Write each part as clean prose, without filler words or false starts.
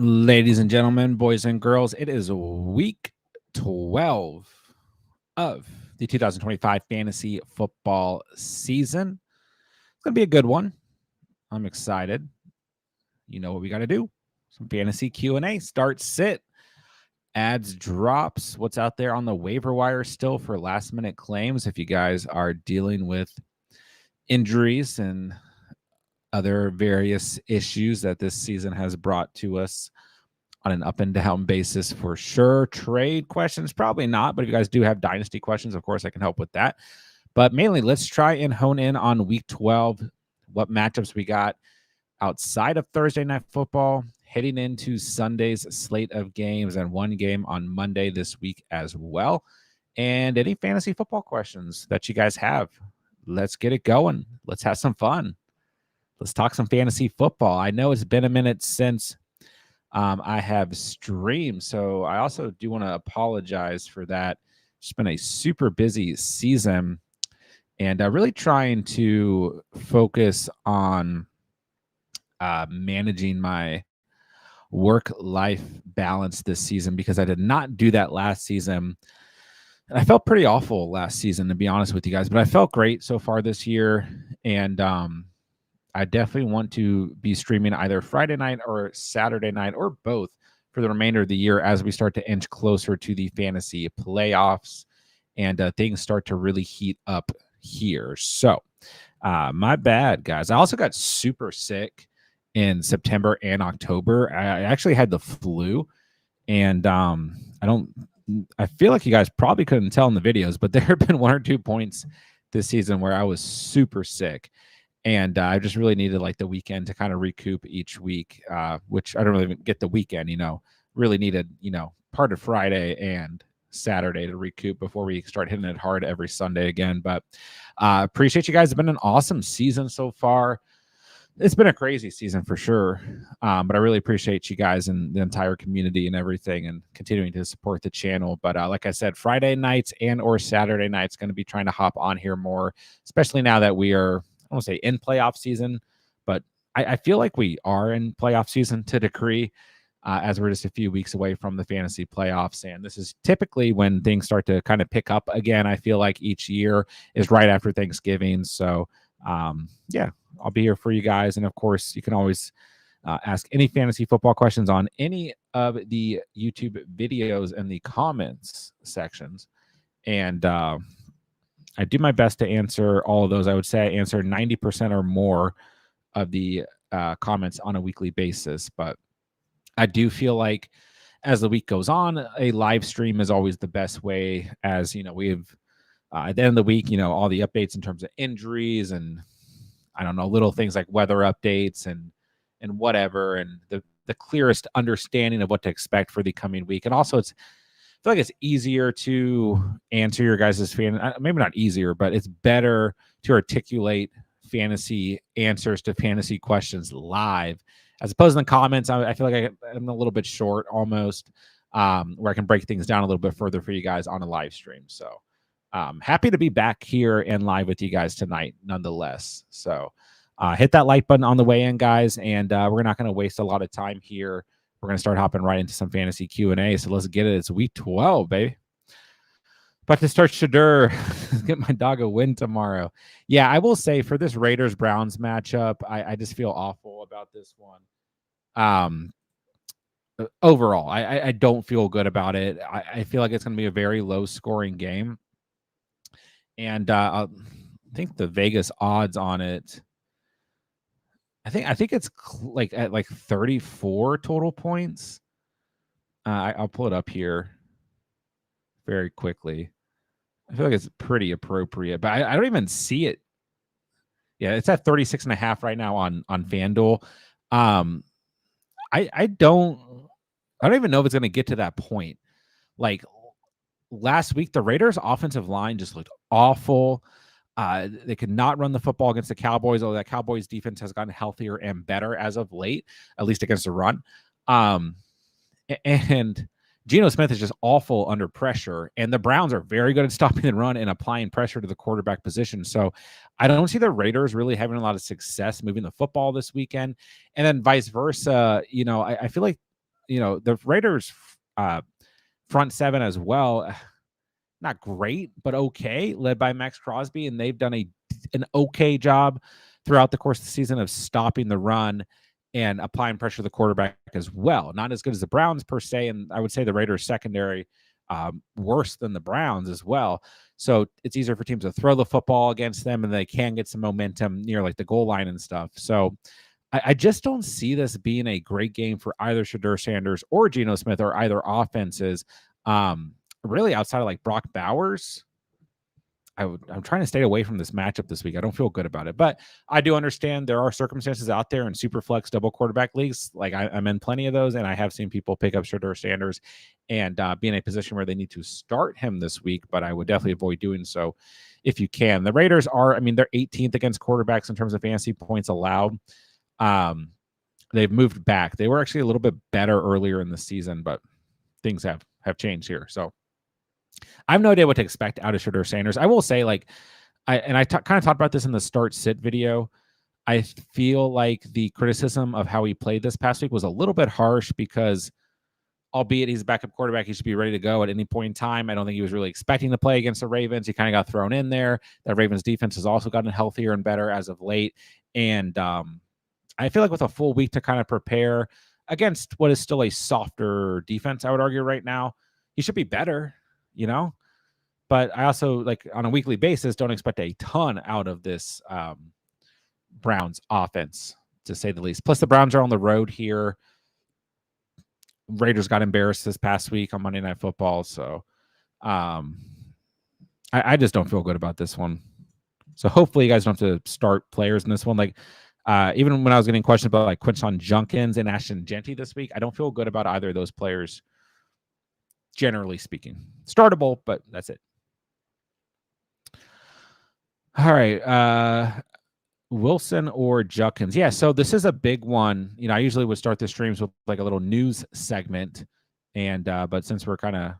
Ladies and gentlemen, boys and girls, it is week 12 of the 2025 fantasy football season. It's going to be a good one. I'm excited. You know what we got to do. Some fantasy Q&A. Start, sit, ads, drops. What's out there on the waiver wire still for last minute claims if you guys are dealing with injuries and other various issues that this season has brought to us on an up and down basis for sure. Trade questions, probably not. But if you guys do have dynasty questions, of course, I can help with that. But mainly, let's try and hone in on week 12, what matchups we got outside of Thursday Night Football, heading into Sunday's slate of games and one game on Monday this week as well. And any fantasy football questions that you guys have, let's get it going. Let's have some fun. Let's talk some fantasy football. I know it's been a minute since I have streamed, so I also do want to apologize for that. It's been a super busy season, and really trying to focus on managing my work-life balance this season because I did not do that last season. And I felt pretty awful last season, to be honest with you guys, but I felt great so far this year, and I definitely want to be streaming either Friday night or Saturday night or both for the remainder of the year as we start to inch closer to the fantasy playoffs and things start to really heat up here. So my bad, guys. I also got super sick in September and October. I actually had the flu, and I feel like you guys probably couldn't tell in the videos, but there have been 1 or 2 points this season where I was super sick. And I just really needed like the weekend to kind of recoup each week, which I don't really get the weekend, really needed, part of Friday and Saturday to recoup before we start hitting it hard every Sunday again. But appreciate you guys. It's been an awesome season so far. It's been a crazy season for sure. But I really appreciate you guys and the entire community and everything and continuing to support the channel. But like I said, Friday nights and or Saturday nights going to be trying to hop on here more, especially now that we are, I won't say in playoff season, but I feel like we are in playoff season to a degree as we're just a few weeks away from the fantasy playoffs. And this is typically when things start to kind of pick up again. I feel like each year is right after Thanksgiving. So, yeah, I'll be here for you guys. And of course, you can always ask any fantasy football questions on any of the YouTube videos in the comments sections. And, I do my best to answer all of those. I would say I answer 90% or more of the comments on a weekly basis. But I do feel like as the week goes on, a live stream is always the best way. As we've at the end of the week, all the updates in terms of injuries and I don't know, little things like weather updates and whatever, and the clearest understanding of what to expect for the coming week. And also I feel like it's easier to answer your guys' maybe not easier, but it's better to articulate fantasy answers to fantasy questions live as opposed to in the comments. I feel like I'm a little bit short almost, where I can break things down a little bit further for you guys on a live stream. So happy to be back here and live with you guys tonight nonetheless. So hit that like button on the way in, guys, and we're not going to waste a lot of time here. We're going to start hopping right into some fantasy Q&A. So let's get it. It's week 12, baby. About to start Shadur. Get my dog a win tomorrow. Yeah, I will say for this Raiders-Browns matchup, I just feel awful about this one. Overall, I don't feel good about it. I feel like it's going to be a very low-scoring game. And I think the Vegas odds on it, I think it's at 34 total points. I'll pull it up here very quickly. I feel like it's pretty appropriate, but I don't even see it. Yeah, it's at 36.5 right now on FanDuel. I don't even know if it's going to get to that point. Like last week, the Raiders' offensive line just looked awful. They could not run the football against the Cowboys, although that Cowboys defense has gotten healthier and better as of late, at least against the run. And Geno Smith is just awful under pressure, and the Browns are very good at stopping the run and applying pressure to the quarterback position. So I don't see the Raiders really having a lot of success moving the football this weekend. And then vice versa, I feel like the Raiders front seven as well, not great, but okay, led by Max Crosby, and they've done an okay job throughout the course of the season of stopping the run and applying pressure to the quarterback as well. Not as good as the Browns per se, and I would say the Raiders secondary worse than the Browns as well. So it's easier for teams to throw the football against them, and they can get some momentum near like the goal line and stuff. So I just don't see this being a great game for either Shedeur Sanders or Geno Smith or either offenses. Really outside of like Brock Bowers, I'm trying to stay away from this matchup this week. I don't feel good about it, but I do understand there are circumstances out there in super flex double quarterback leagues. Like I'm in plenty of those, and I have seen people pick up Shedeur Sanders and be in a position where they need to start him this week, but I would definitely avoid doing so if you can. The Raiders are, they're 18th against quarterbacks in terms of fantasy points allowed. They've moved back. They were actually a little bit better earlier in the season, but things have changed here. So I have no idea what to expect out of Shedeur Sanders. I will say, like, kind of talked about this in the start sit video. I feel like the criticism of how he played this past week was a little bit harsh because, albeit he's a backup quarterback, he should be ready to go at any point in time. I don't think he was really expecting to play against the Ravens. He kind of got thrown in there. That Ravens defense has also gotten healthier and better as of late. And I feel like with a full week to kind of prepare against what is still a softer defense, I would argue right now, he should be better, But I also, like, on a weekly basis, don't expect a ton out of this Browns offense, to say the least. Plus, the Browns are on the road here. Raiders got embarrassed this past week on Monday Night Football, so I just don't feel good about this one. So hopefully you guys don't have to start players in this one. Like, even when I was getting questions about like Quinton Junkins and Ashton Genty this week, I don't feel good about either of those players, generally speaking. Startable, but that's it. All right. Wilson or Junkins. Yeah, so this is a big one. I usually would start the streams with like a little news segment. And but since we're kind of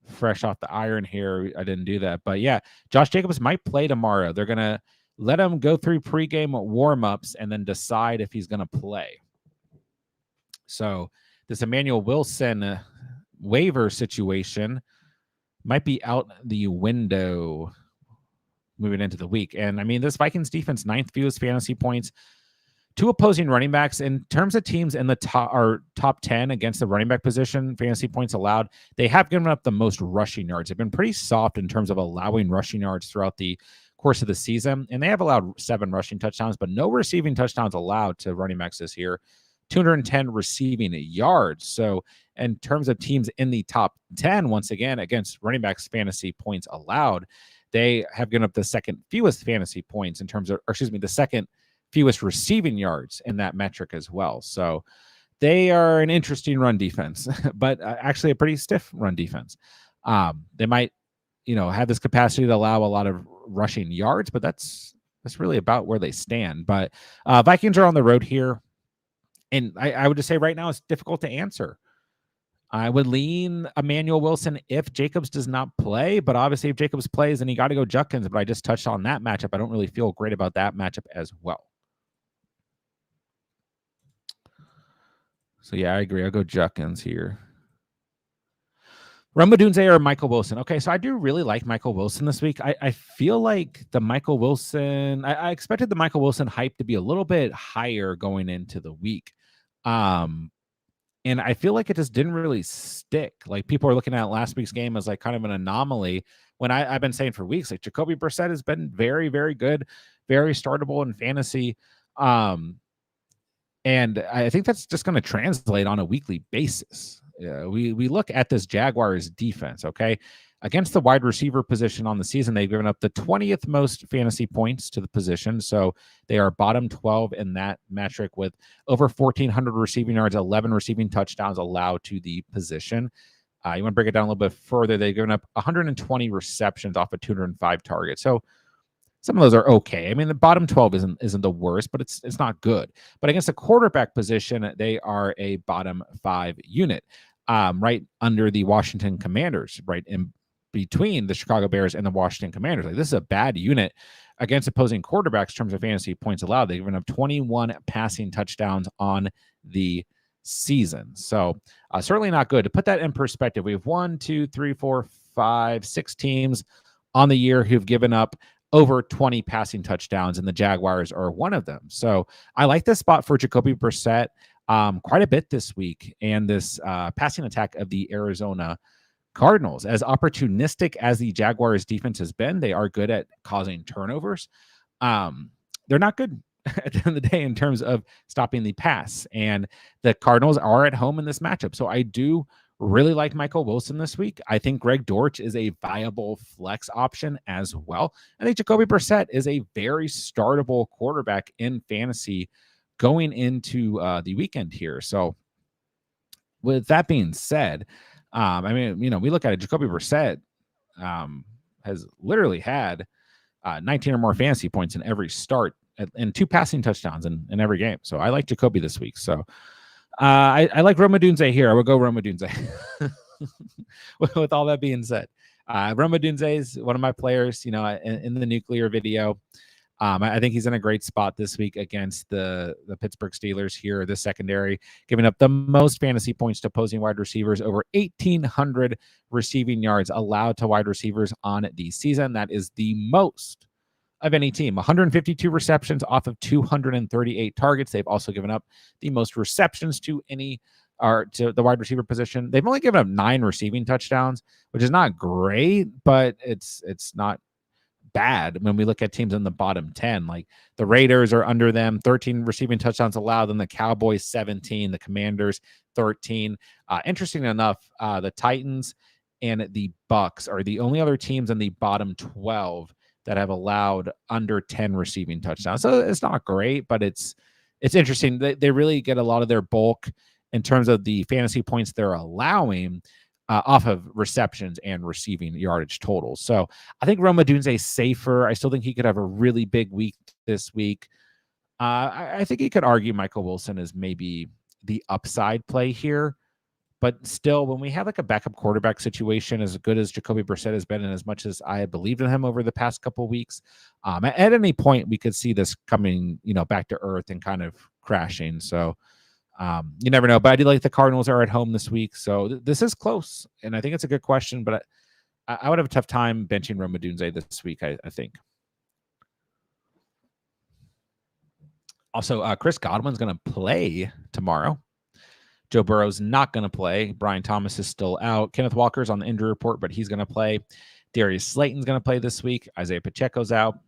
fresh off the iron here, I didn't do that. But yeah, Josh Jacobs might play tomorrow. They're gonna let him go through pregame warmups and then decide if he's gonna play. So this Emmanuel Wilson waiver situation might be out the window moving into the week. And this Vikings defense, 9th fewest fantasy points, 2 opposing running backs. In terms of teams in the top 10 against the running back position, fantasy points allowed, they have given up the most rushing yards. They've been pretty soft in terms of allowing rushing yards throughout the course of the season. And they have allowed 7 rushing touchdowns, but no receiving touchdowns allowed to running backs this year. 210 receiving yards. So in terms of teams in the top 10, once again, against running backs fantasy points allowed, they have given up the second fewest fantasy points in terms of, the second fewest receiving yards in that metric as well. So they are an interesting run defense, but actually a pretty stiff run defense. They might, have this capacity to allow a lot of rushing yards, but that's really about where they stand. But Vikings are on the road here. And I would just say right now it's difficult to answer. I would lean Emmanuel Wilson if Jacobs does not play, but obviously if Jacobs plays, then you got to go Junkins. But I just touched on that matchup. I don't really feel great about that matchup as well. So yeah, I agree. I'll go Junkins here. Ramadunze or Michael Wilson. Okay, so I do really like Michael Wilson this week. I feel like the Michael Wilson, I expected the Michael Wilson hype to be a little bit higher going into the week. And I feel like it just didn't really stick. Like, people are looking at last week's game as like kind of an anomaly, when I've been saying for weeks, like, Jacoby Brissett has been very, very good, very startable in fantasy. And I think that's just going to translate on a weekly basis. We look at this Jaguars defense, okay? Against the wide receiver position on the season, they've given up the 20th most fantasy points to the position. So they are bottom 12 in that metric with over 1,400 receiving yards, 11 receiving touchdowns allowed to the position. You want to break it down a little bit further. They've given up 120 receptions off of 205 targets. So some of those are okay. The bottom 12 isn't the worst, but it's not good. But against the quarterback position, they are a bottom 5 unit, right under the Washington Commanders, right in between the Chicago Bears and the Washington Commanders. Like, this is a bad unit against opposing quarterbacks in terms of fantasy points allowed. They've given up 21 passing touchdowns on the season. So certainly not good. To put that in perspective, we have 1, 2, 3, 4, 5, 6 teams on the year who've given up over 20 passing touchdowns, and the Jaguars are one of them. So I like this spot for Jacoby Brissett quite a bit this week, and this passing attack of the Arizona Cardinals. As opportunistic as the Jaguars defense has been, they are good at causing turnovers. They're not good at the end of the day in terms of stopping the pass, and the Cardinals are at home in this matchup. So I do really like Michael Wilson this week. I think Greg Dortch is a viable flex option as well. I think Jacoby Brissett is a very startable quarterback in fantasy going into the weekend here. So with that being said, I mean, we look at it, Jacoby Brissett has literally had 19 or more fantasy points in every start and 2 passing touchdowns in every game. So I like Jacoby this week. So I like Rome Odunze here. I would go Rome Odunze. With all that being said, Rome Odunze is one of my players, in the nuclear video. I think he's in a great spot this week against the Pittsburgh Steelers here, the secondary, giving up the most fantasy points to opposing wide receivers, over 1,800 receiving yards allowed to wide receivers on the season. That is the most of any team. 152 receptions off of 238 targets. They've also given up the most receptions to the wide receiver position. They've only given up 9 receiving touchdowns, which is not great, but it's not bad when we look at teams in the bottom 10. Like the Raiders are under them, 13 receiving touchdowns allowed, then the Cowboys 17, the Commanders 13. Interesting enough, the Titans and the Bucks are the only other teams in the bottom 12 that have allowed under 10 receiving touchdowns. So it's not great, but it's interesting. They really get a lot of their bulk in terms of the fantasy points they're allowing off of receptions and receiving yardage totals. So I think Rome Odunze is safer. I still think he could have a really big week this week. I think you could argue Michael Wilson is maybe the upside play here. But still, when we have like a backup quarterback situation, as good as Jacoby Brissett has been, and as much as I believed in him over the past couple of weeks, at any point we could see this coming, back to earth and kind of crashing. So you never know. But I do like the Cardinals are at home this week, so this is close, and I think it's a good question. But I would have a tough time benching Rome Odunze this week. I think. Also, Chris Godwin's going to play tomorrow. Joe Burrow's not going to play. Brian Thomas is still out. Kenneth Walker's on the injury report, but he's going to play. Darius Slayton's going to play this week. Isaiah Pacheco's out.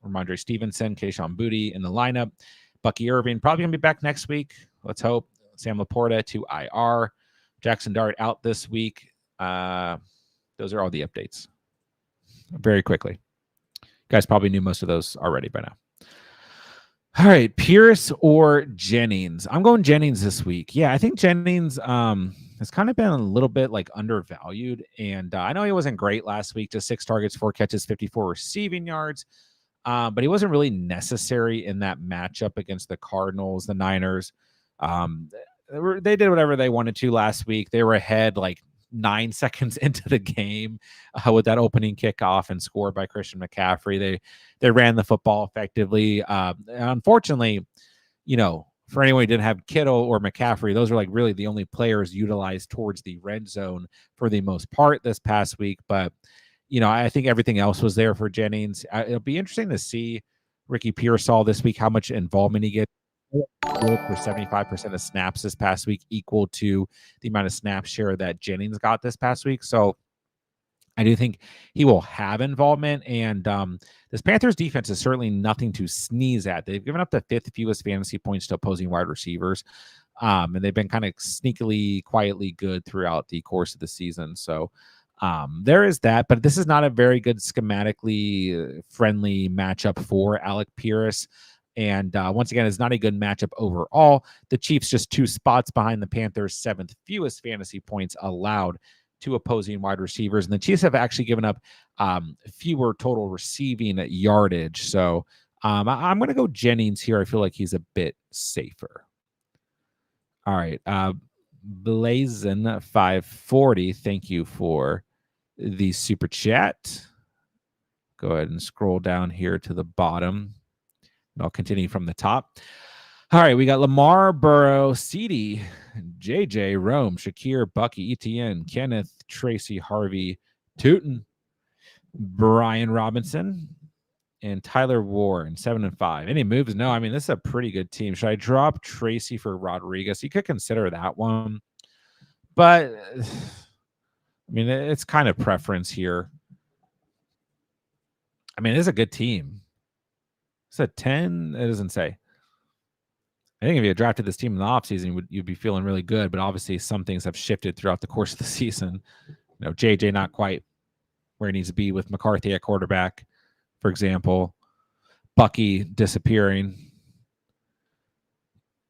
Ramondre Stevenson, Kayshon Boutte in the lineup. Bucky Irving probably going to be back next week. Let's hope. Sam Laporta to IR. Jackson Dart out this week. Those are all the updates. Very quickly. You guys probably knew most of those already by now. All right, Pierce or Jennings? I'm going Jennings this week. Yeah, I think Jennings has kind of been a little bit like undervalued. And I know he wasn't great last week, just 6 targets, 4 catches, 54 receiving yards. But he wasn't really necessary in that matchup against the Cardinals, the Niners. They did whatever they wanted to last week. They were ahead like 9 seconds into the game with that opening kickoff and scored by Christian McCaffrey. They ran the football effectively. Unfortunately, for anyone who didn't have Kittle or McCaffrey, those are like really the only players utilized towards the red zone for the most part this past week. But, I think everything else was there for Jennings. It'll be interesting to see Ricky Pearsall this week, how much involvement he gets. For 75% of snaps this past week, equal to the amount of snap share that Jennings got this past week. So I do think he will have involvement. And this Panthers defense is certainly nothing to sneeze at. They've given up the 5th fewest fantasy points to opposing wide receivers. And they've been kind of sneakily, quietly good throughout the course of the season. So there is that. But this is not a very good schematically friendly matchup for Alec Pierce. And once again, it's not a good matchup overall. The Chiefs just 2 spots behind the Panthers, 7th fewest fantasy points allowed to opposing wide receivers. And the Chiefs have actually given up fewer total receiving yardage. So I'm going to go Jennings here. I feel like he's a bit safer. All right. Blazin 540. Thank you for the super chat. Go ahead and scroll down here to the bottom. I'll continue from the top. All right, we got Lamar, Burrow, CD, JJ, Rome, Shakir, Bucky, ETN, Kenneth, Tracy, Harvey, Tootin, Brian Robinson, and Tyler Warren, 7-5. Any moves? No, I mean, this is a pretty good team. Should I drop Tracy for Rodriguez? You could consider that one. But, I mean, it's kind of preference here. I mean, it's a good team. It's a 10. It doesn't say. I think if you had drafted this team in the offseason, you'd be feeling really good. But obviously, some things have shifted throughout the course of the season. You know, JJ not quite where he needs to be with McCarthy at quarterback, for example. Bucky disappearing.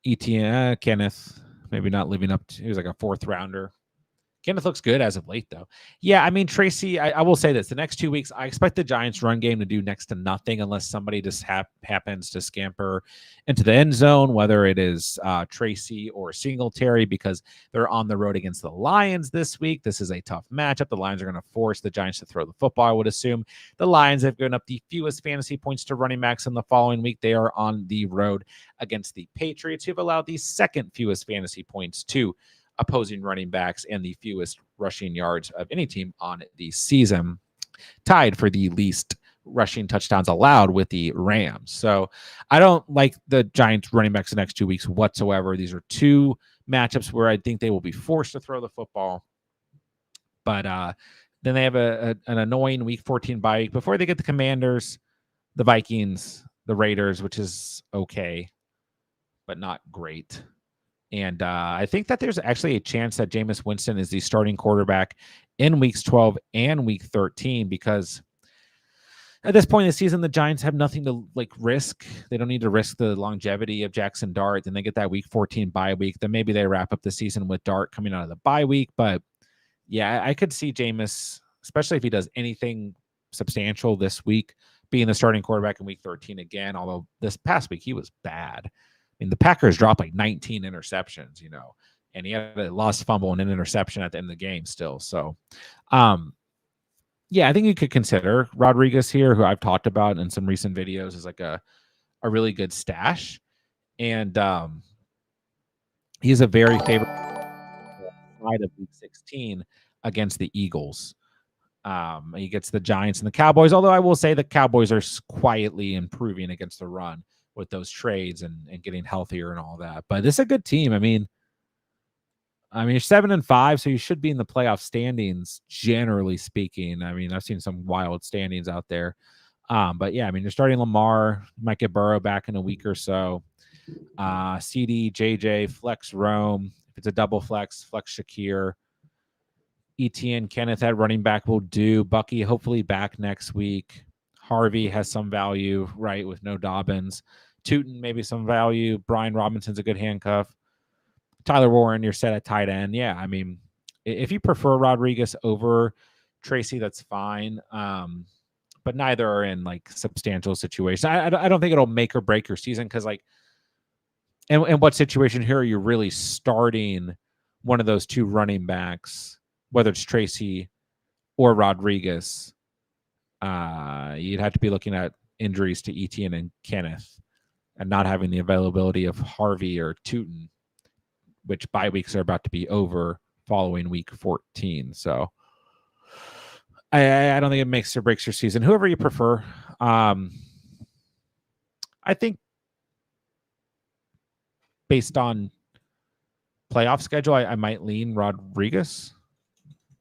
ETN, Kenneth, maybe not living up to, he was like a 4th rounder. Kenneth looks good as of late, though. Yeah, I mean, Tracy, I will say this. The next 2 weeks, I expect the Giants' run game to do next to nothing unless somebody just happens to scamper into the end zone, whether it is Tracy or Singletary, because they're on the road against the Lions this week. This is a tough matchup. The Lions are going to force the Giants to throw the football, I would assume. The Lions have given up the fewest fantasy points to running backs in the following week. They are on the road against the Patriots, who've allowed the 2nd fewest fantasy points to opposing running backs and the fewest rushing yards of any team on the season, tied for the least rushing touchdowns allowed with the Rams. So I don't like the Giants running backs the next 2 weeks whatsoever. These are 2 matchups where I think they will be forced to throw the football. But then they have an annoying week 14 bye week before they get the Commanders, the Vikings, the Raiders, which is okay, but not great. And I think that there's actually a chance that Jameis Winston is the starting quarterback in weeks 12 and week 13, because at this point in the season, the Giants have nothing to risk. They don't need to risk the longevity of Jackson Dart. Then they get that week 14 bye week. Then maybe they wrap up the season with Dart coming out of the bye week. But yeah, I could see Jameis, especially if he does anything substantial this week, being the starting quarterback in week 13 again. Although this past week he was bad. I mean, the Packers dropped like 19 interceptions, and he had a lost fumble and an interception at the end of the game still. So, yeah, I think you could consider Rodriguez here, who I've talked about in some recent videos, is like a really good stash. And he's a very favorite side of week 16 against the Eagles. He gets the Giants and the Cowboys, although I will say the Cowboys are quietly improving against the run with those trades and getting healthier and all that. But this is a good team. I mean, you're 7-5, so you should be in the playoff standings, generally speaking. I mean, I've seen some wild standings out there. But yeah, I mean, you're starting Lamar, you might get Burrow back in a week or so. CD, JJ, flex Rome. If it's a double flex Shakir. ETN, Kenneth at running back will do. Bucky, hopefully back next week. Harvey has some value, right, with no Dobbins. Tootin, maybe some value. Brian Robinson's a good handcuff. Tyler Warren, you're set at tight end. Yeah, I mean, if you prefer Rodriguez over Tracy, that's fine. But neither are in substantial situations. I don't think it'll make or break your season because in what situation here are you really starting one of those 2 running backs, whether it's Tracy or Rodriguez? You'd have to be looking at injuries to Etienne and Kenneth and not having the availability of Harvey or Tootin, which bye weeks are about to be over following week 14. So I don't think it makes or breaks your season. Whoever you prefer. I think based on playoff schedule, I might lean Rodriguez.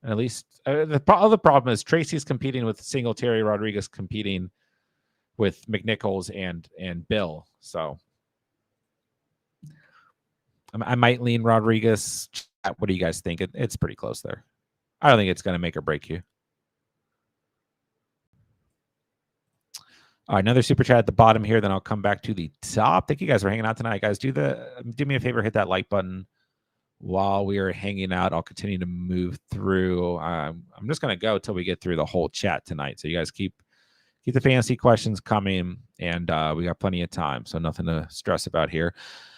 At least the other problem is Tracy's competing with Singletary, Rodriguez competing with McNichols and Bill. So I might lean Rodriguez. What do you guys think? It's pretty close there. I don't think it's going to make or break you. All right, another super chat at the bottom here. Then I'll come back to the top. Thank you guys for hanging out tonight, guys. Do me a favor, hit that like button while we are hanging out. I'll continue to move through. I'm just going to go until we get through the whole chat tonight. So you guys keep the fantasy questions coming, and we got plenty of time, so nothing to stress about here.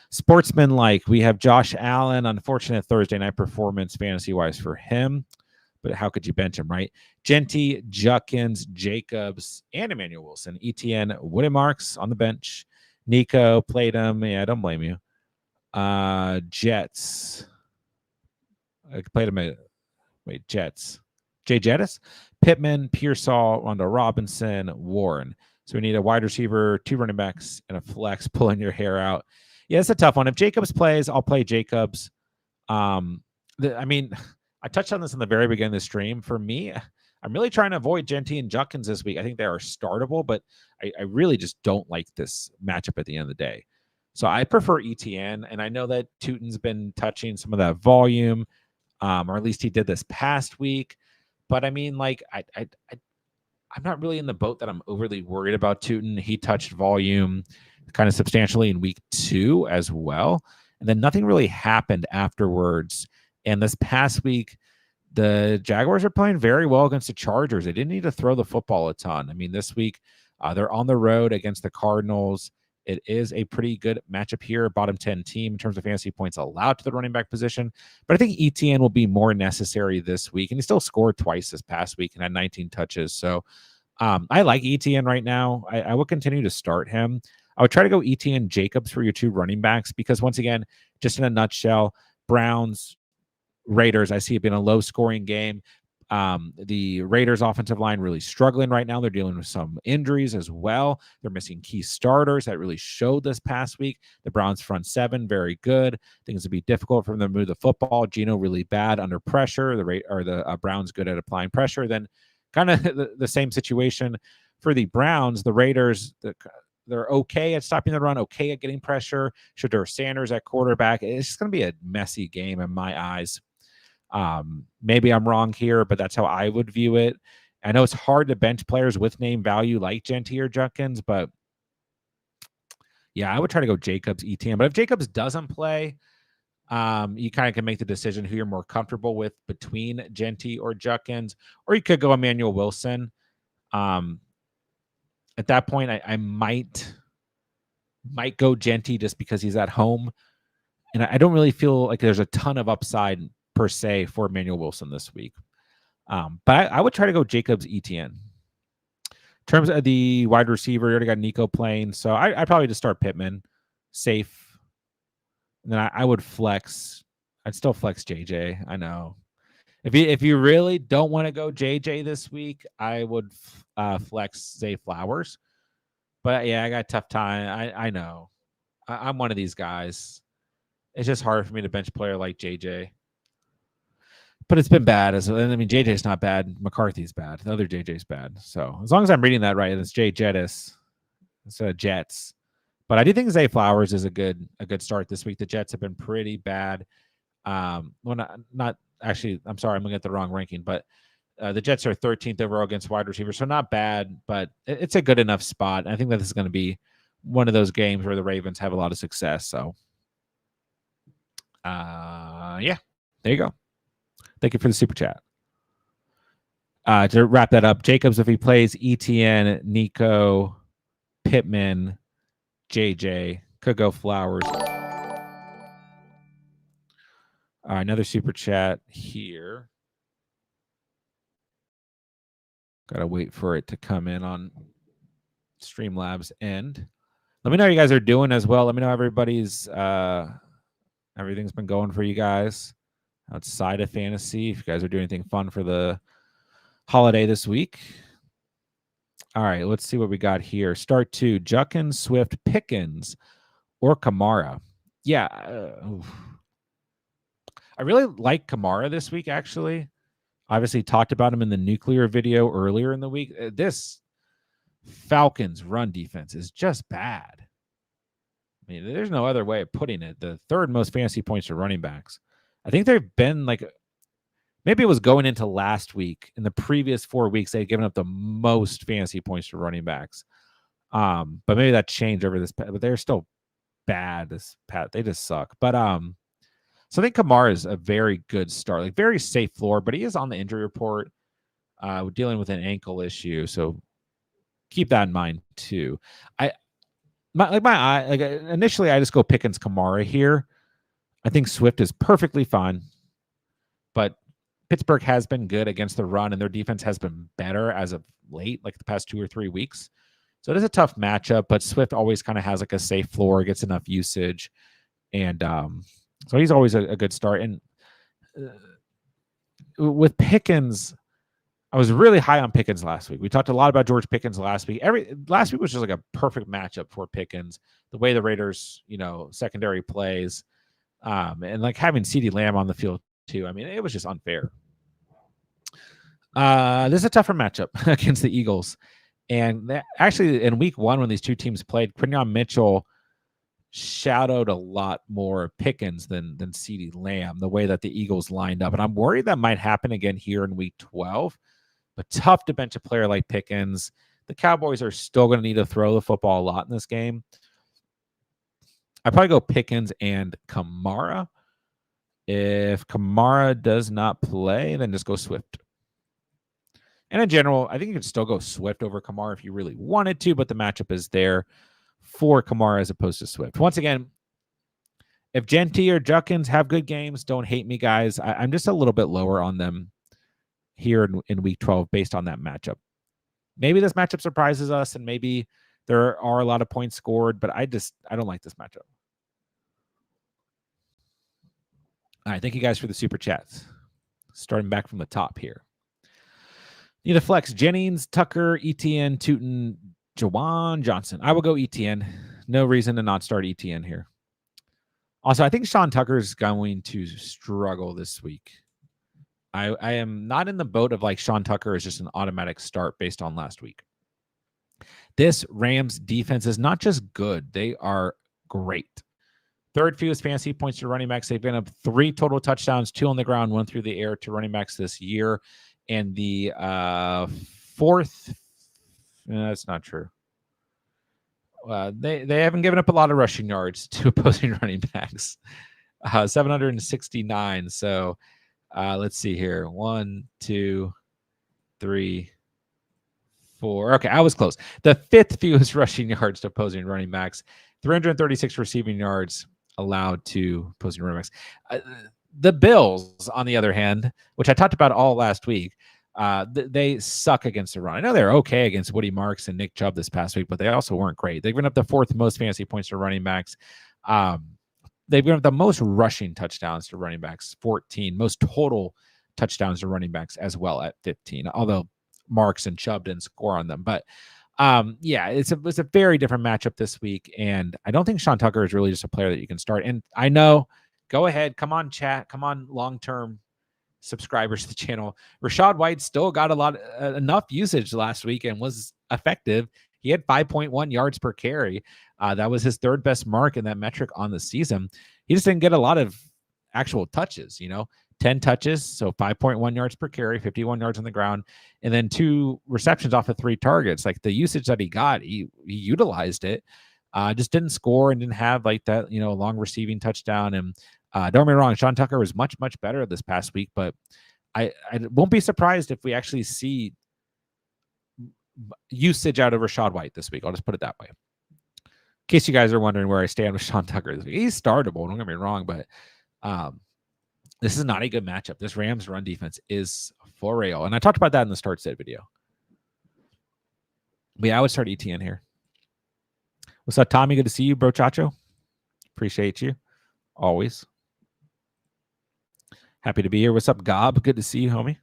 Sportsman-like, we have Josh Allen. Unfortunate Thursday night performance fantasy-wise for him, but how could you bench him, right? Genty, Judkins, Jacobs, and Emmanuel Wilson. ETN, Woody Marks on the bench. Nico played him. Yeah, I don't blame you. Jets. I played him at Jets. Jay Jettis, Pittman, Pearsall, Rondo Robinson, Warren. So we need a wide receiver, 2 running backs, and a flex pulling your hair out. Yeah, it's a tough one. If Jacobs plays, I'll play Jacobs. I mean, I touched on this in the very beginning of the stream. For me, I'm really trying to avoid Genty and Judkins this week. I think they are startable, but I really just don't like this matchup at the end of the day. So I prefer ETN, and I know that Tootin's been touching some of that volume, or at least he did this past week. But I mean, like, I'm not really in the boat that I'm overly worried about Tootin. He touched volume kind of substantially in week 2 as well. And then nothing really happened afterwards. And this past week, the Jaguars are playing very well against the Chargers. They didn't need to throw the football a ton. I mean, this week, they're on the road against the Cardinals. It is a pretty good matchup here, bottom 10 team in terms of fantasy points allowed to the running back position. But I think ETN will be more necessary this week. And he still scored twice this past week and had 19 touches. So I like ETN right now. I will continue to start him. I would try to go ETN Jacobs for your 2 running backs because, once again, just in a nutshell, Browns, Raiders, I see it being a low-scoring game. The Raiders offensive line really struggling right now. They're dealing with some injuries as well. They're missing key starters that really showed this past week. The Browns front 7, very good. Things would be difficult for them to move the football. Geno really bad under pressure. The Browns good at applying pressure. Then kind of the same situation for the Browns. The Raiders, they're okay at stopping the run, okay at getting pressure. Shedeur Sanders at quarterback. It's just going to be a messy game in my eyes. Maybe I'm wrong here, but that's how I would view it. I know it's hard to bench players with name value like Genty or Judkins, but yeah, I would try to go Jacobs ETN. But if Jacobs doesn't play, you kind of can make the decision who you're more comfortable with between Genty or Judkins, or you could go Emmanuel Wilson. At that point, I might go Genty just because he's at home, and I don't really feel like there's a ton of upside per se for Emmanuel Wilson this week. But I would try to go Jacobs ETN. In terms of the wide receiver, you already got Nico playing, so I'd probably just start Pittman, safe. And then I would flex. I'd still flex JJ. I know. If you really don't want to go JJ this week, I would flex Zay Flowers. But yeah, I got a tough time. I know. I'm one of these guys. It's just hard for me to bench a player like JJ. But it's been bad. I mean, JJ's not bad. McCarthy's bad. The other JJ's bad. So as long as I'm reading that right, it's Jay Jettis instead of Jets. But I do think Zay Flowers is a good start this week. The Jets have been pretty bad. Well, not actually. I'm sorry, I'm looking at the wrong ranking. But the Jets are 13th overall against wide receivers, so not bad. But it's a good enough spot. I think that this is going to be one of those games where the Ravens have a lot of success. So, yeah, there you go. Thank you for the super chat. To wrap that up, Jacobs, if he plays ETN, Nico, Pittman, JJ, could go Flowers. Another super chat here. Got to wait for it to come in on Streamlabs end. Let me know how you guys are doing as well. Let me know everybody's everything's been going for you guys outside of fantasy. If you guys are doing anything fun for the holiday this week. All right, let's see what we got here. Start 2, Judkins, Swift, Pickens, or Kamara. Yeah. I really like Kamara this week, actually. Obviously talked about him in the nuclear video earlier in the week. This Falcons run defense is just bad. I mean, there's no other way of putting it. The 3rd most fantasy points to running backs. I think they've been like, maybe it was going into last week. In the previous 4 weeks, they'd given up the most fantasy points to running backs. But maybe that changed over this. But they're still bad. They just suck. But so I think Kamara is a very good start, like very safe floor. But he is on the injury report, dealing with an ankle issue. So keep that in mind too. Initially I just go Pickens Kamara here. I think Swift is perfectly fine, but Pittsburgh has been good against the run, and their defense has been better as of late, like the past 2 or 3 weeks. So it is a tough matchup, but Swift always kind of has like a safe floor, gets enough usage. And so he's always a good start. And with Pickens, I was really high on Pickens last week. We talked a lot about George Pickens last week. Last week was just like a perfect matchup for Pickens. The way the Raiders, secondary plays, and like having CeeDee Lamb on the field too. I mean, it was just unfair. This is a tougher matchup against the Eagles. And actually, in week 1, when these two teams played, Quinyon Mitchell shadowed a lot more Pickens than CeeDee Lamb, the way that the Eagles lined up. And I'm worried that might happen again here in week 12. But tough to bench a player like Pickens. The Cowboys are still going to need to throw the football a lot in this game. I'd probably go Pickens and Kamara. If Kamara does not play, then just go Swift. And in general, I think you could still go Swift over Kamara if you really wanted to, but the matchup is there for Kamara as opposed to Swift. Once again, if Genty or Judkins have good games, don't hate me, guys. I'm just a little bit lower on them here in week 12 based on that matchup. Maybe this matchup surprises us, and maybe there are a lot of points scored, but I don't like this matchup. All right, thank you guys for the super chats. Starting back from the top here. Need a flex. Jennings, Tucker, ETN, Tootin, Jawan Johnson. I will go ETN. No reason to not start ETN here. Also, I think Sean Tucker is going to struggle this week. I am not in the boat of like Sean Tucker is just an automatic start based on last week. This Rams defense is not just good. They are great. Third fewest fantasy points to running backs. They've been up 3 total touchdowns, 2 on the ground, 1 through the air to running backs this year. And the fourth, that's not true. They haven't given up a lot of rushing yards to opposing running backs. 769. So let's see here. 1, 2, 3, 4. Okay, I was close. The 5th fewest rushing yards to opposing running backs. 336 receiving yards allowed to opposing running backs. The Bills, on the other hand, which I talked about all last week, they suck against the run. I know they're okay against Woody Marks and Nick Chubb this past week, but they also weren't great. They've given up the 4th most fantasy points to running backs. They've given up the most rushing touchdowns to running backs, 14. Most total touchdowns to running backs as well at 15, although Marks and Chubb didn't score on them. But yeah, it's a very different matchup this week. And I don't think Sean Tucker is really just a player that you can start. And I know, go ahead, come on, chat, come on, long-term subscribers to the channel. Rachaad White still got enough usage last week and was effective. He had 5.1 yards per carry. That was his 3rd best mark in that metric on the season. He just didn't get a lot of actual touches, 10 touches, so 5.1 yards per carry, 51 yards on the ground, and then 2 receptions off of 3 targets. Like the usage that he got, he utilized it. Just didn't score and didn't have like that, long receiving touchdown. And don't get me wrong, Sean Tucker was much, much better this past week, but I won't be surprised if we actually see usage out of Rachaad White this week. I'll just put it that way. In case you guys are wondering where I stand with Sean Tucker this week. He's startable, don't get me wrong, but this is not a good matchup. This Rams run defense is for real. And I talked about that in the start set video. But yeah, I would start ETN here. What's up, Tommy? Good to see you, bro Chacho. Appreciate you. Always. Happy to be here. What's up, Gob? Good to see you, homie.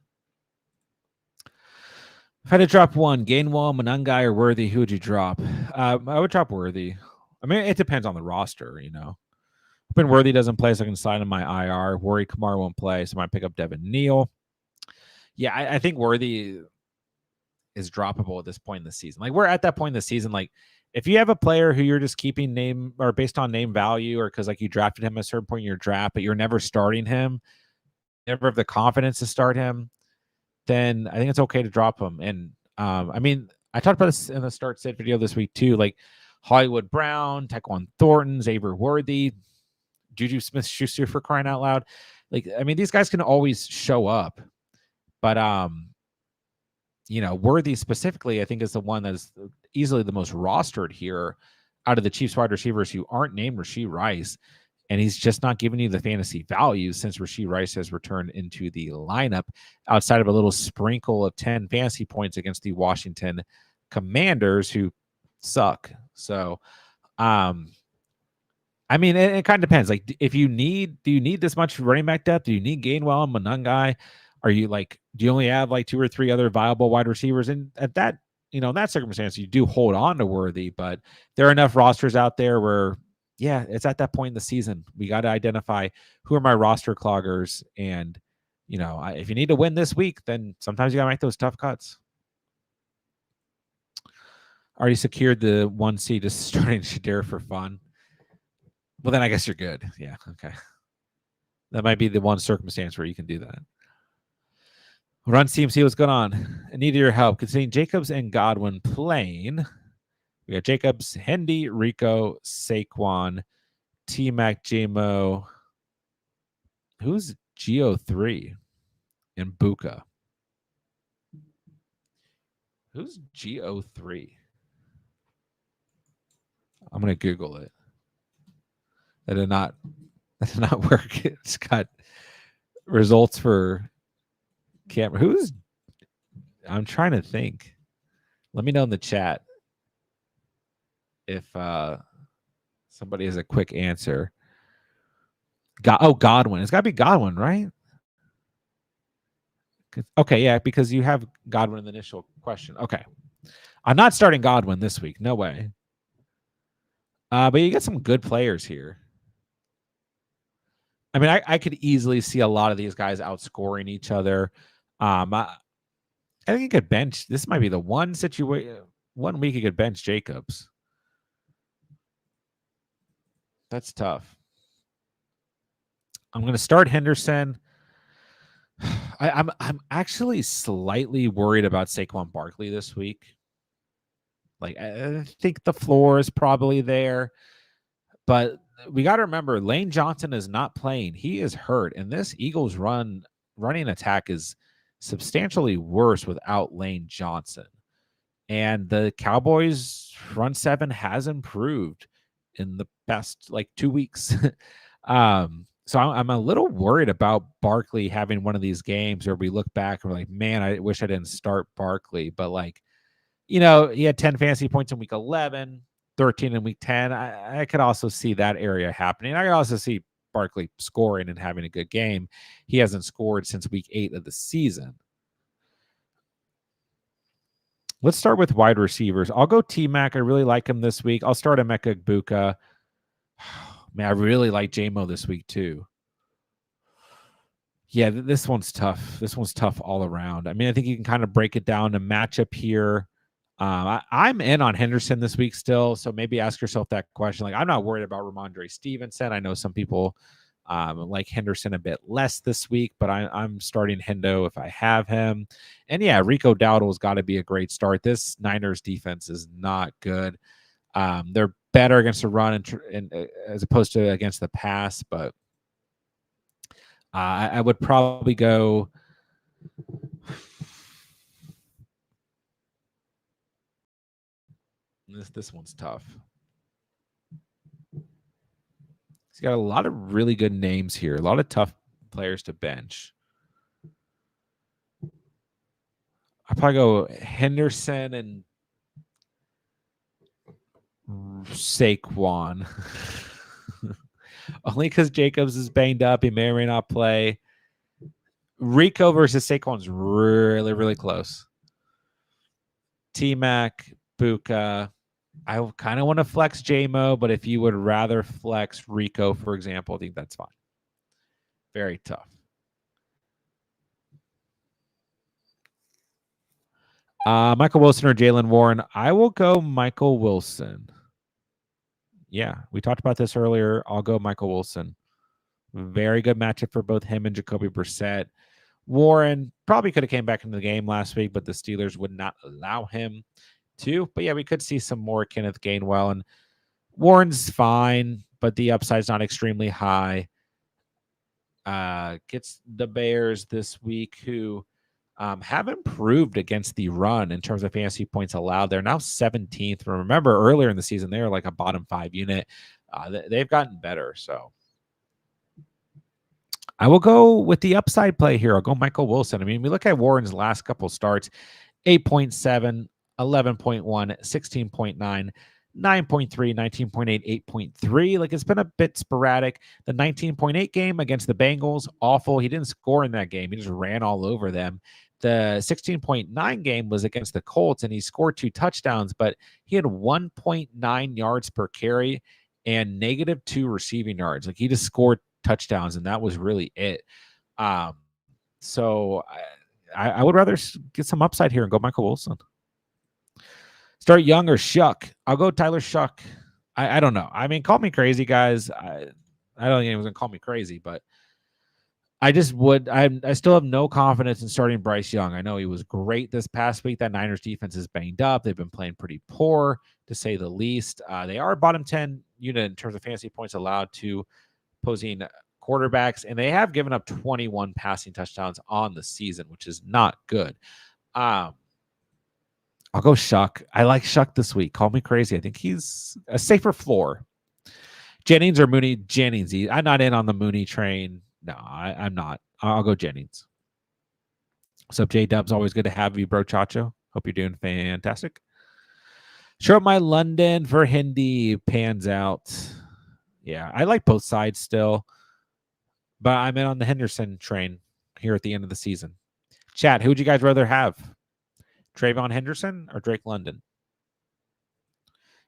If I had to drop one, Gainwell, Monangai, or Worthy, who would you drop? I would drop Worthy. I mean, it depends on the roster, When Worthy doesn't play, so I can sign in my IR. Worry Kamara won't play, so I might pick up Devin Neal. Yeah, I think Worthy is droppable at this point in the season. Like, we're at that point in the season. Like, if you have a player who you're just keeping name or based on name value, or because like you drafted him at a certain point in your draft, but you're never starting him, never have the confidence to start him, then I think it's okay to drop him. And I mean, I talked about this in the start set video this week too, like Hollywood Brown, Tyquan Thornton, Xavier Worthy, Juju Smith-Schuster, for crying out loud. Like, I mean, these guys can always show up, but Worthy specifically, I think, is the one that is easily the most rostered here out of the Chiefs wide receivers who aren't named Rashee Rice. And he's just not giving you the fantasy value since Rashee Rice has returned into the lineup outside of a little sprinkle of 10 fantasy points against the Washington Commanders, who suck. So, I mean, it kind of depends. Like, do you need this much running back depth? Do you need Gainwell and Monungai? Are you like, do you only have like 2 or 3 other viable wide receivers? And at that, in that circumstance, you do hold on to Worthy, but there are enough rosters out there where, yeah, it's at that point in the season. We got to identify who are my roster cloggers. And, if you need to win this week, then sometimes you got to make those tough cuts. Already secured the 1 seed, just starting Shadir for fun. Well, then I guess you're good. Yeah, okay. That might be the one circumstance where you can do that. Run team, see what's going on. I need your help. Considering Jacobs and Godwin playing, we got Jacobs, Hendy, Rico, Saquon, T-Mac, J-Mo. Who's Geo3 and Buka? Who's Geo3? I'm going to Google it. That did not work. It's got results for camera. I'm trying to think. Let me know in the chat if somebody has a quick answer. Godwin. It's got to be Godwin, right? Okay, yeah, because you have Godwin in the initial question. Okay. I'm not starting Godwin this week. No way. But you get some good players here. I mean, I could easily see a lot of these guys outscoring each other. I think you could bench. This might be the one week you could bench Jacobs. That's tough. I'm going to start Henderson. I'm actually slightly worried about Saquon Barkley this week. Like, I think the floor is probably there, but we got to remember Lane Johnson is not playing. He is hurt, and this Eagles running attack is substantially worse without Lane Johnson. And the Cowboys front seven has improved in the past 2 weeks. So I'm a little worried about Barkley having one of these games where we look back and we're like, man, I wish I didn't start Barkley. But he had 10 fantasy points in week 11, 13 in week 10. I could also see that area happening. I could also see Barkley scoring and having a good game. He hasn't scored since week 8 of the season. Let's start with wide receivers. I'll go T-Mac. I really like him this week. I'll start Emeka Egbuka. Man, I really like J-Mo this week too. Yeah, this one's tough. This one's tough all around. I mean, I think you can kind of break it down to matchup here. I'm in on Henderson this week still, so maybe ask yourself that question. I'm not worried about Ramondre Stevenson. I know some people like Henderson a bit less this week, but I'm starting Hendo if I have him. And yeah, Rico Dowdle's got to be a great start. This Niners defense is not good. They're better against the run and as opposed to against the pass, but I would probably go. This one's tough. He's got a lot of really good names here, a lot of tough players to bench. I'll probably go Henderson and Saquon. Only because Jacobs is banged up. He may or may not play. Rico versus Saquon's really, really close. T-Mac, Buka. I kind of want to flex J-Mo, but if you would rather flex Rico, for example, I think that's fine. Very tough. Michael Wilson or Jaylen Warren? I will go Michael Wilson. Yeah, we talked about this earlier. I'll go Michael Wilson. Very good matchup for both him and Jacoby Brissett. Warren probably could have came back into the game last week, but the Steelers would not allow him to. But yeah, we could see some more Kenneth Gainwell. And Warren's fine, but the upside's not extremely high. Gets the Bears this week, who have improved against the run in terms of fantasy points allowed. They're now 17th. Remember, earlier in the season, they were like a bottom 5 unit. They've gotten better. So I will go with the upside play here. I'll go Michael Wilson. I mean, we look at Warren's last couple starts, 8.7 11.1, 16.9, 9.3, 19.8, 8.3. Like it's been a bit sporadic. The 19.8 game against the Bengals, awful. He didn't score in that game. He just ran all over them. The 16.9 game was against the Colts, and he scored 2 touchdowns, but he had 1.9 yards per carry and -2 receiving yards. Like he just scored touchdowns, and that was really it. So I would rather get some upside here and go Michael Wilson. Start Young or Shuck. I'll go Tyler Shuck. I don't know. I mean, call me crazy, guys. I don't think anyone's gonna call me crazy, but I just would. I still have no confidence in starting Bryce Young. I know he was great this past week. That Niners defense is banged up. They've been playing pretty poor, to say the least. They are bottom 10 unit in terms of fantasy points allowed to opposing quarterbacks, and they have given up 21 passing touchdowns on the season, which is not good. I'll go Shuck. I like Shuck this week. Call me crazy. I think he's a safer floor. Jennings or Mooney? Jennings. I'm not in on the Mooney train. No, I'm not. I'll go Jennings. What's up, J-Dubs? Always good to have you, bro, Chacho. Hope you're doing fantastic. Show up my London for Hindi pans out. Yeah, I like both sides still, but I'm in on the Henderson train here at the end of the season. Chat, who would you guys rather have? Trayvon Henderson or Drake London?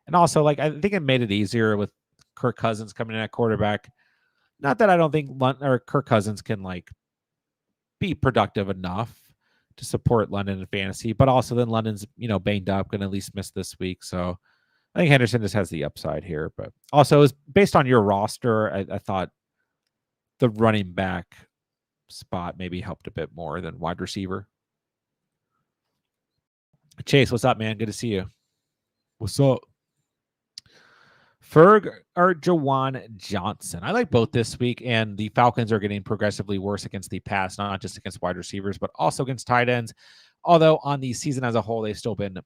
And also, like, I think it made it easier with Kirk Cousins coming in at quarterback. Not that I don't think Kirk Cousins can, like, be productive enough to support London in fantasy, but also then London's, banged up, going to at least miss this week. So I think Henderson just has the upside here. But also, it was based on your roster, I thought the running back spot maybe helped a bit more than wide receiver. Chase, what's up, man? Good to see you. What's up? Ferg or Jawan Johnson? I like both this week, and the Falcons are getting progressively worse against the pass, not just against wide receivers, but also against tight ends. Although on the season as a whole, they've still been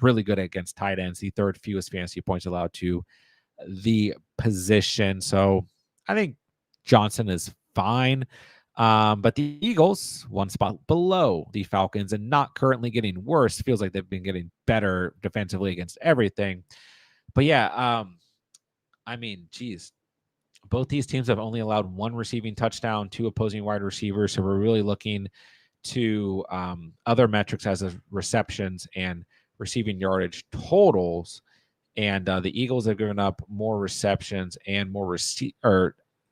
really good against tight ends, the third fewest fantasy points allowed to the position. So I think Johnson is fine. But the Eagles, one spot below the Falcons and not currently getting worse. Feels like they've been getting better defensively against everything. But yeah, I mean, geez, both these teams have only allowed 1 receiving touchdown, 2 opposing wide receivers. So we're really looking to other metrics as of receptions and receiving yardage totals. And the Eagles have given up more receptions and more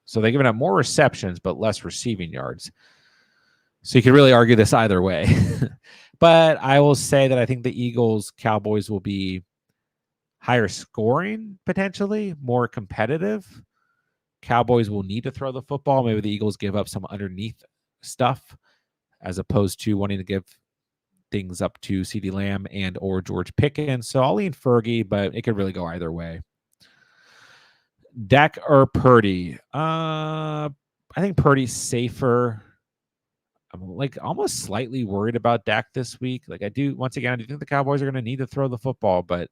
so they've given up more receptions, but less receiving yards. So you could really argue this either way. But I will say that I think the Eagles, Cowboys will be higher scoring, potentially more competitive. Cowboys will need to throw the football. Maybe the Eagles give up some underneath stuff as opposed to wanting to give things up to CeeDee Lamb and or George Pickens. So I'll lean Fergie, but it could really go either way. Dak or Purdy? I think Purdy's safer. I'm like almost slightly worried about Dak this week. Like I do think the Cowboys are going to need to throw the football, but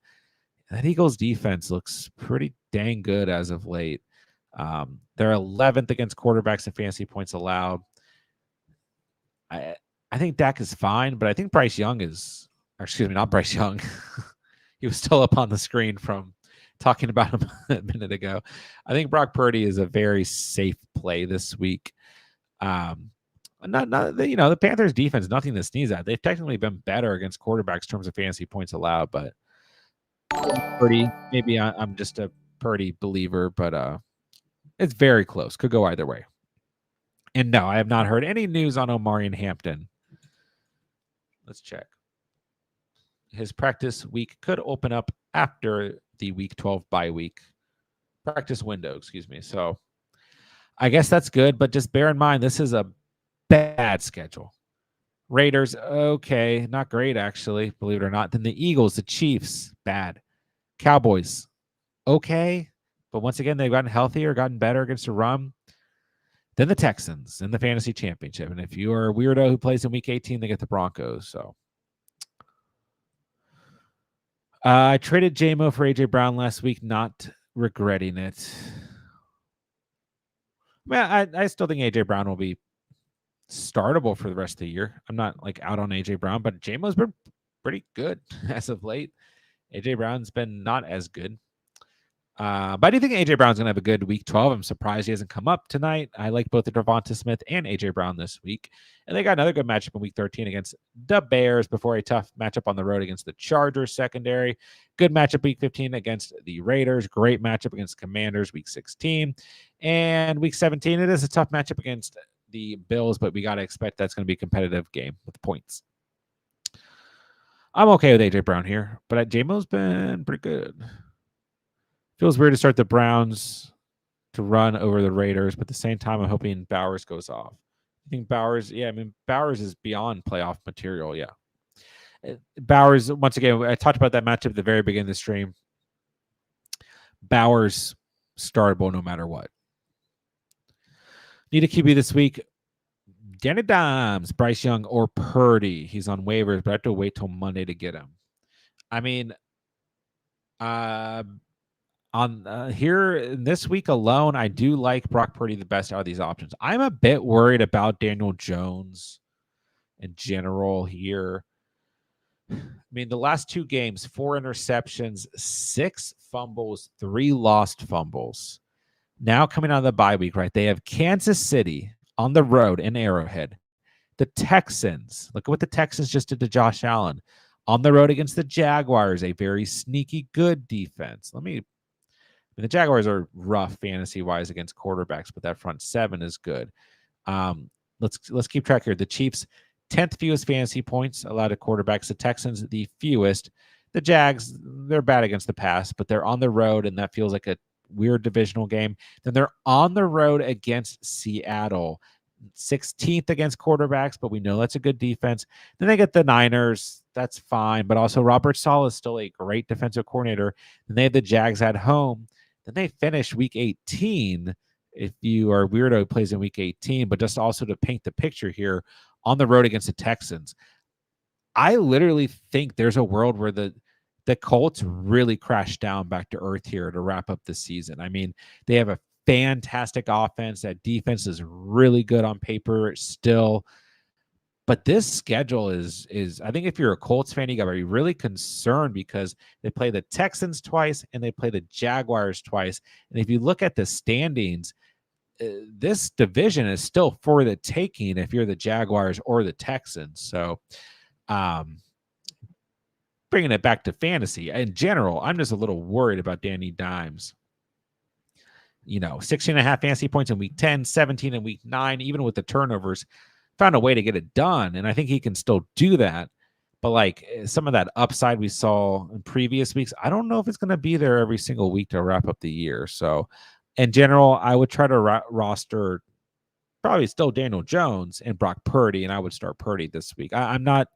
that Eagles defense looks pretty dang good as of late. They're 11th against quarterbacks in fantasy points allowed. I think Dak is fine, but I think Bryce Young is, or excuse me, not Bryce Young. He was still up on the screen from talking about him a minute ago. I think Brock Purdy is a very safe play this week. The Panthers defense, nothing to sneeze at. They've technically been better against quarterbacks in terms of fantasy points allowed, but Purdy, maybe I'm just a Purdy believer, but it's very close. Could go either way. And no, I have not heard any news on Omarion Hampton. Let's check. His practice week could open up after the week 12 bye week. Practice window, excuse me. So I guess that's good, but just bear in mind, this is a bad schedule. Raiders, okay, not great, actually, believe it or not. Then the Eagles, the Chiefs, bad. Cowboys, okay. But once again, they've gotten healthier, gotten better against the run. Then the Texans in the fantasy championship. And if you are a weirdo who plays in week 18, they get the Broncos. So I traded JMO for AJ Brown last week, not regretting it. Man, I still think AJ Brown will be startable for the rest of the year. I'm not like out on AJ Brown, but JMO's been pretty good as of late. AJ Brown's been not as good. But I do think AJ Brown's gonna have a good week 12. I'm surprised he hasn't come up tonight. I like both the Devonta Smith and AJ Brown this week, and they got another good matchup in week 13 against the Bears before a tough matchup on the road against the Chargers secondary. Good matchup week 15 against the Raiders. Great matchup against Commanders week 16, and week 17 it is a tough matchup against the Bills, but we got to expect that's going to be a competitive game with points. I'm okay with AJ Brown here, but J-Mo's been pretty good. Feels weird to start the Browns to run over the Raiders, but at the same time, I'm hoping Bowers goes off. I think Bowers, yeah, I mean, Bowers is beyond playoff material, yeah. Bowers, once again, I talked about that matchup at the very beginning of the stream. Bowers startable no matter what. Need a QB this week. Danny Dimes, Bryce Young, or Purdy. He's on waivers, but I have to wait till Monday to get him. I mean, on here this week alone, I do like Brock Purdy the best out of these options. I'm a bit worried about Daniel Jones in general here. I mean, the last 2 games, 4 interceptions, 6 fumbles, 3 lost fumbles. Now coming out of the bye week, right? They have Kansas City on the road in Arrowhead. The Texans, look at what the Texans just did to Josh Allen. On the road against the Jaguars, a very sneaky good defense. The Jaguars are rough fantasy-wise against quarterbacks, but that front 7 is good. Let's keep track here. The Chiefs, 10th fewest fantasy points allowed to quarterbacks. The Texans, the fewest. The Jags, they're bad against the pass, but they're on the road, and that feels like a weird divisional game. Then they're on the road against Seattle, 16th against quarterbacks, but we know that's a good defense. Then they get the Niners. That's fine, but also Robert Saleh is still a great defensive coordinator. Then they have the Jags at home. Then they finish week 18. If you are weirdo, plays in week 18, but just also to paint the picture here, on the road against the Texans. I literally think there's a world where the Colts really crash down back to earth here to wrap up the season. I mean, they have a fantastic offense. That defense is really good on paper still. But this schedule is I think if you're a Colts fan, you got to be really concerned because they play the Texans twice and they play the Jaguars twice. And if you look at the standings, this division is still for the taking if you're the Jaguars or the Texans. So bringing it back to fantasy in general, I'm just a little worried about Danny Dimes. 16.5 fantasy points in week 10, 17 in week 9, even with the turnovers, found a way to get it done. And I think he can still do that. But like some of that upside we saw in previous weeks, I don't know if it's going to be there every single week to wrap up the year. So in general, I would try to roster probably still Daniel Jones and Brock Purdy, and I would start Purdy this week. I'm not.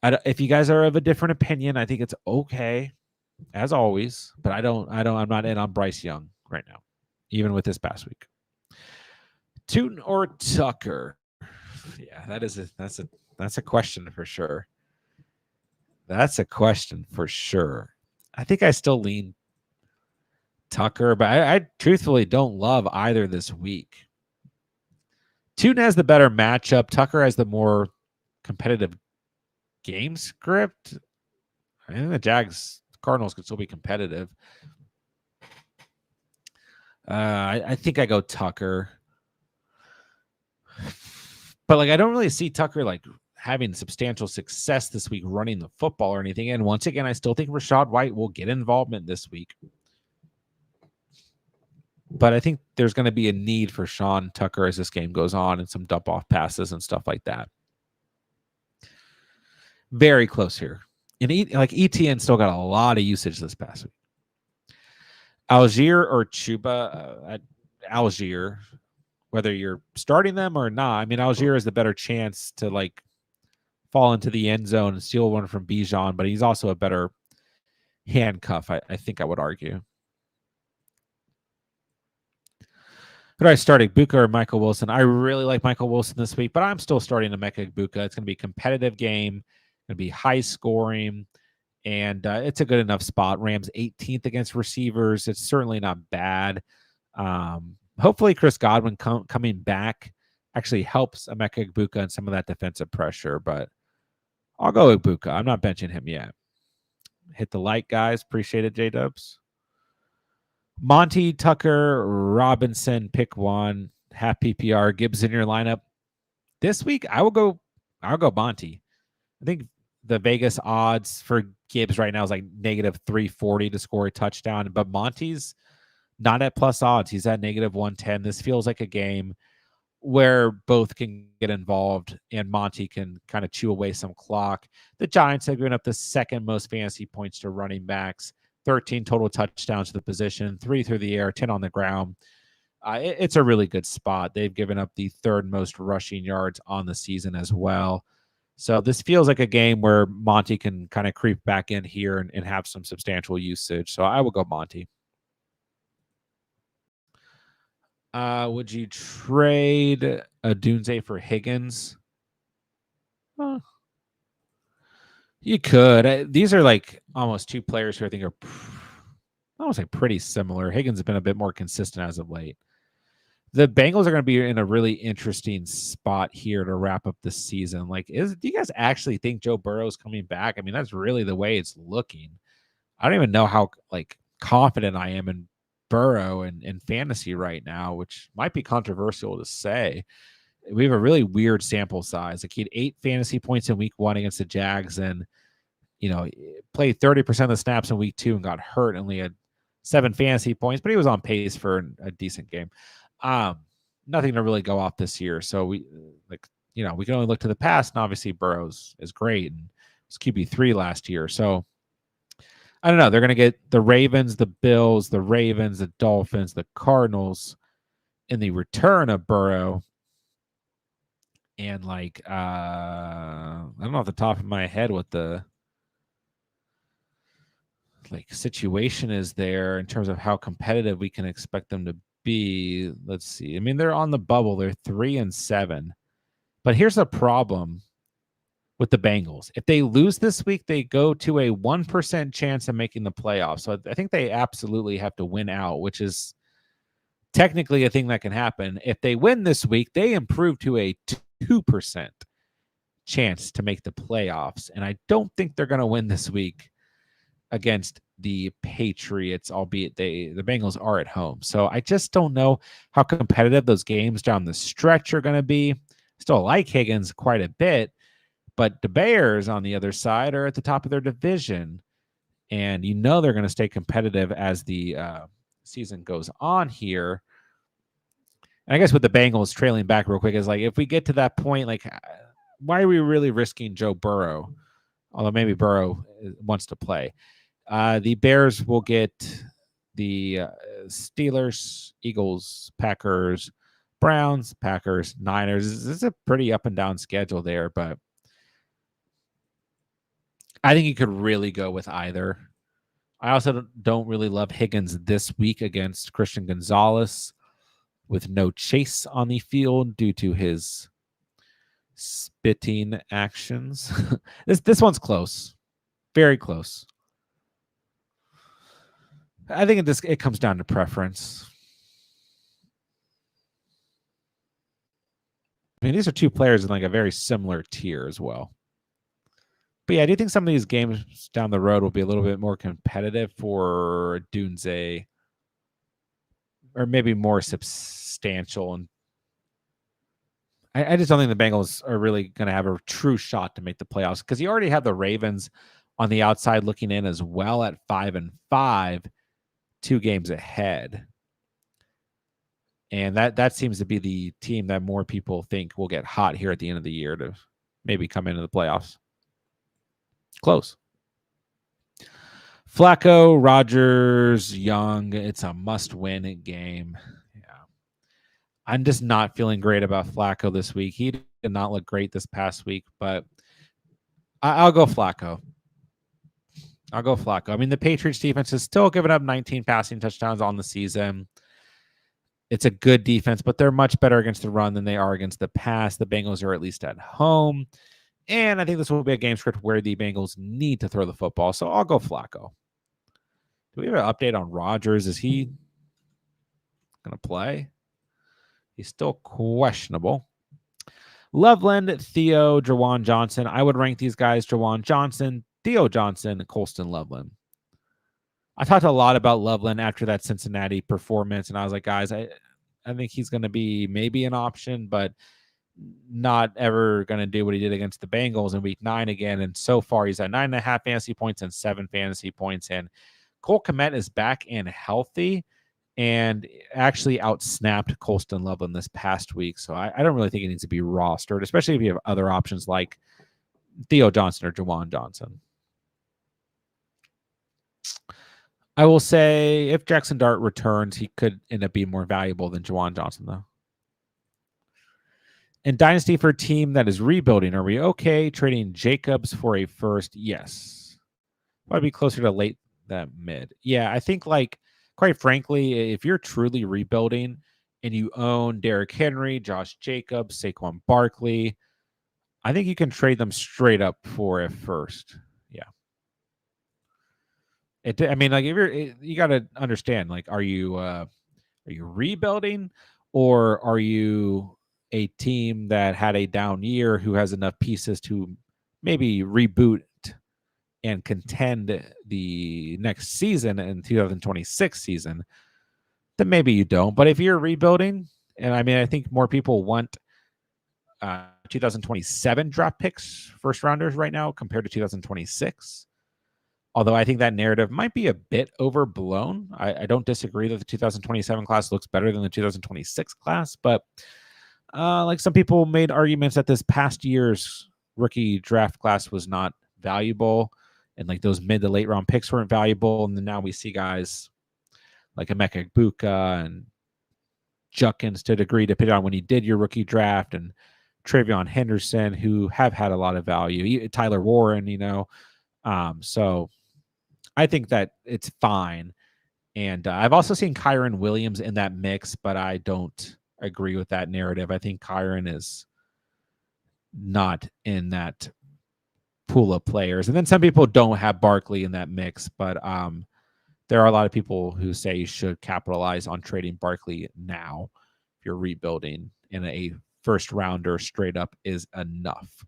If you guys are of a different opinion, I think it's okay, as always. But I'm not in on Bryce Young right now, even with this past week. Tootin or Tucker? Yeah, that's a question for sure. That's a question for sure. I think I still lean Tucker, but I truthfully don't love either this week. Tootin has the better matchup. Tucker has the more competitive game script. I think the Cardinals could still be competitive. I think I go Tucker. But I don't really see Tucker having substantial success this week running the football or anything. And once again, I still think Rachaad White will get involvement this week. But I think there's going to be a need for Sean Tucker as this game goes on and some dump-off passes and stuff like that. Very close here. And ETN still got a lot of usage this past week. Algier or Chuba? Algier. Whether you're starting them or not. I mean, Algier has the better chance to fall into the end zone and steal one from Bijan, but he's also a better handcuff, I think I would argue. But I started Igbukah or Michael Wilson. I really like Michael Wilson this week, but I'm still starting Emeka Igbukah. It's going to be a competitive game. It's going to be high scoring, and it's a good enough spot. Rams 18th against receivers. It's certainly not bad. Hopefully Chris Godwin coming back actually helps Emeka Igbukah and some of that defensive pressure, but I'll go Ibuka. I'm not benching him yet. Hit the like, guys. Appreciate it, J-Dubs. Monty, Tucker, Robinson, pick one. Half PPR. Gibbs in your lineup. This week, I'll go Monty. I think the Vegas odds for Gibbs right now is like negative 340 to score a touchdown, but Monty's not at plus odds. He's at negative 110. This feels like a game where both can get involved and Monty can kind of chew away some clock. The Giants have given up the second most fantasy points to running backs, 13 total touchdowns to the position, 3 through the air, 10 on the ground. It's a really good spot. They've given up the third most rushing yards on the season as well. So this feels like a game where Monty can kind of creep back in here and have some substantial usage. So I will go Monty. Would you trade a Dunze for Higgins? You could. These are like almost two players who I think are almost like pretty similar. Higgins has been a bit more consistent as of late. The Bengals are going to be in a really interesting spot here to wrap up the season. Like, do you guys actually think Joe Burrow's coming back? I mean, that's really the way it's looking. I don't even know how like confident I am in Burrow and in fantasy right now, which might be controversial to say. We have a really weird sample size. Like he had 8 fantasy points in week 1 against the Jags, and played 30% of the snaps in week 2 and got hurt and only had 7 fantasy points, but he was on pace for a decent game. Nothing to really go off this year. So we can only look to the past, and obviously Burrows is great and was QB3 last year. So I don't know. They're going to get the Ravens, the Bills, the Ravens, the Dolphins, the Cardinals in the return of Burrow. And I don't know off the top of my head what the situation is there in terms of how competitive we can expect them to be. Let's see. I mean, they're on the bubble. They're 3-7. But here's the problem with the Bengals. If they lose this week, they go to a 1% chance of making the playoffs. So I think they absolutely have to win out, which is technically a thing that can happen. If they win this week, they improve to a 2% chance to make the playoffs. And I don't think they're going to win this week against the Patriots, albeit the Bengals are at home. So I just don't know how competitive those games down the stretch are going to be. Still like Higgins quite a bit, but the Bears on the other side are at the top of their division. And they're going to stay competitive as the season goes on here. And I guess with the Bengals trailing back real quick is like, if we get to that point, like, why are we really risking Joe Burrow? Although maybe Burrow wants to play. The Bears will get the Steelers, Eagles, Packers, Browns, Packers, Niners. This is a pretty up and down schedule there, but I think you could really go with either. I also don't really love Higgins this week against Christian Gonzalez with no Chase on the field due to his spitting actions. This one's close. Very close. I think it comes down to preference. I mean, these are two players in like a very similar tier as well. But yeah, I do think some of these games down the road will be a little bit more competitive for Dunze, or maybe more substantial. And I just don't think the Bengals are really going to have a true shot to make the playoffs, because you already have the Ravens on the outside looking in as well at 5-5, 2 games ahead. And that seems to be the team that more people think will get hot here at the end of the year to maybe come into the playoffs. Close. Flacco, Rodgers, Young. It's a must-win game. Yeah. I'm just not feeling great about Flacco this week. He did not look great this past week, but I'll go Flacco. I mean, the Patriots defense has still given up 19 passing touchdowns on the season. It's a good defense, but they're much better against the run than they are against the pass. The Bengals are at least at home. And I think this will be a game script where the Bengals need to throw the football. So I'll go Flacco. Do we have an update on Rodgers? Is he going to play? He's still questionable. Loveland, Theo, Jawan Johnson. I would rank these guys Jawan Johnson, Theo Johnson, Colston Loveland. I talked a lot about Loveland after that Cincinnati performance, and I was like, guys, I think he's going to be maybe an option, but not ever going to do what he did against the Bengals in week 9 again. And so far, he's at 9.5 fantasy points and 7 fantasy points. And Cole Kmet is back and healthy and actually outsnapped Colston Loveland this past week. So I don't really think he needs to be rostered, especially if you have other options like Theo Johnson or Jawan Johnson. I will say if Jackson Dart returns, he could end up being more valuable than Jawan Johnson, though. In Dynasty, for a team that is rebuilding, are we okay trading Jacobs for a first? Yes. Probably be closer to late than mid. Yeah, I think, like, quite frankly, if you're truly rebuilding and you own Derrick Henry, Josh Jacobs, Saquon Barkley, I think you can trade them straight up for a first. Yeah. I mean, like, if you got to understand, like, are you rebuilding, or are you a team that had a down year who has enough pieces to maybe reboot and contend the next season in 2026 season? Then maybe you don't. But if you're rebuilding, and I mean, I think more people want 2027 draft picks, first rounders right now compared to 2026. Although I think that narrative might be a bit overblown. I don't disagree that the 2027 class looks better than the 2026 class, but like, some people made arguments that this past year's rookie draft class was not valuable, and like those mid to late round picks weren't valuable. And then now we see guys like Emeka Egbuka and Judkins, to a degree, depending on when you did your rookie draft, and Travion Henderson, who have had a lot of value. Tyler Warren, so I think that it's fine. And I've also seen Kyron Williams in that mix, but I don't agree with that narrative. I think Kyron is not in that pool of players. And then some people don't have Barkley in that mix, but there are a lot of people who say you should capitalize on trading Barkley now if you're rebuilding, and a first rounder straight up is enough.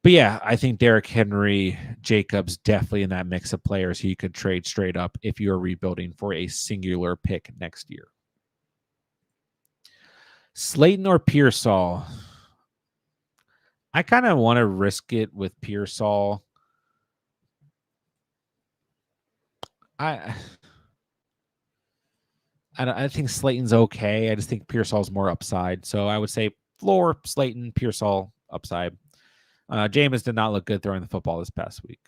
But yeah, I think Derrick Henry, Jacobs, definitely in that mix of players who you could trade straight up if you're rebuilding for a singular pick next year. Slayton or Pearsall? I kind of want to risk it with Pearsall. I think Slayton's okay. I just think Pearsall's more upside. So I would say floor, Slayton, Pearsall, upside. Jameis did not look good throwing the football this past week.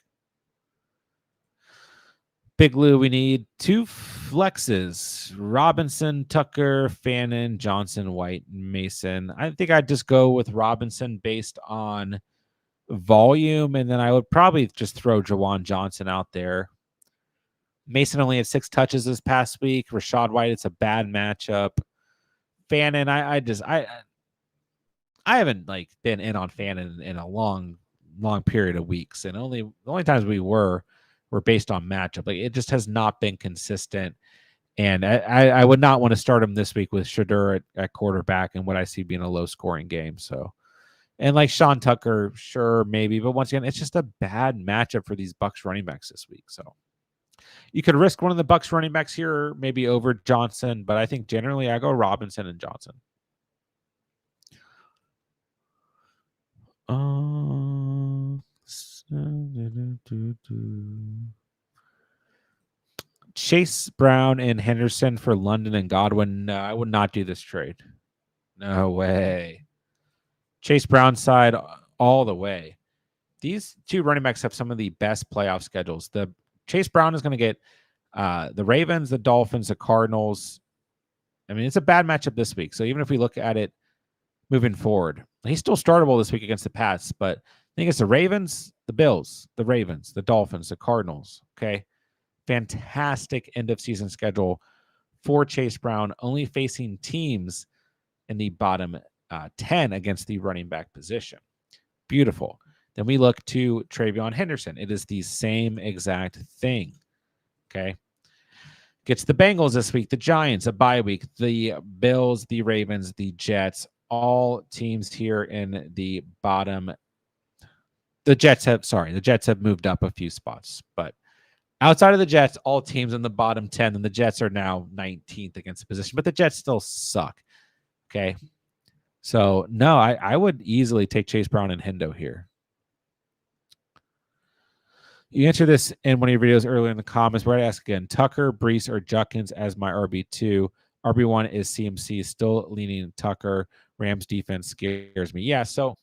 Big Lou, we need 2 flexes: Robinson, Tucker, Fannin, Johnson, White, Mason. I think I'd just go with Robinson based on volume, and then I would probably just throw Jawan Johnson out there. Mason only had 6 touches this past week. Rachaad White, it's a bad matchup. Fannin, I haven't like been in on Fannin in a long period of weeks, and the only times we were based on matchup. Like, it just has not been consistent, and I would not want to start him this week with Shedeur at quarterback and what I see being a low scoring game. So, and like Sean Tucker, sure, maybe, but once again, it's just a bad matchup for these Bucs running backs this week. So you could risk one of the Bucs running backs here, maybe over Johnson, but I think generally I go Robinson and Johnson. Chase Brown and Henderson for London and Godwin. No, I would not do this trade. No way. Chase Brown side all the way. These 2 running backs have some of the best playoff schedules. The Chase Brown is going to get the Ravens, the Dolphins, the Cardinals. I mean, it's a bad matchup this week. So even if we look at it moving forward, he's still startable this week against the Pats, but I think it's the Ravens, the Bills, the Ravens, the Dolphins, the Cardinals. Okay. Fantastic end of season schedule for Chase Brown, only facing teams in the bottom 10 against the running back position. Beautiful. Then we look to Travion Henderson. It is the same exact thing. Okay. Gets the Bengals this week, the Giants, a bye week, the Bills, the Ravens, the Jets, all teams here in the bottom. The Jets have moved up a few spots, but outside of the Jets, all teams in the bottom 10, and the Jets are now 19th against the position, but the Jets still suck. Okay. So, no, I would easily take Chase Brown and Hendo here. You answered this in one of your videos earlier in the comments, but I ask again, Tucker, Brees, or Judkins as my RB2. RB1 is CMC, still leaning Tucker. Rams defense scares me. Yeah, so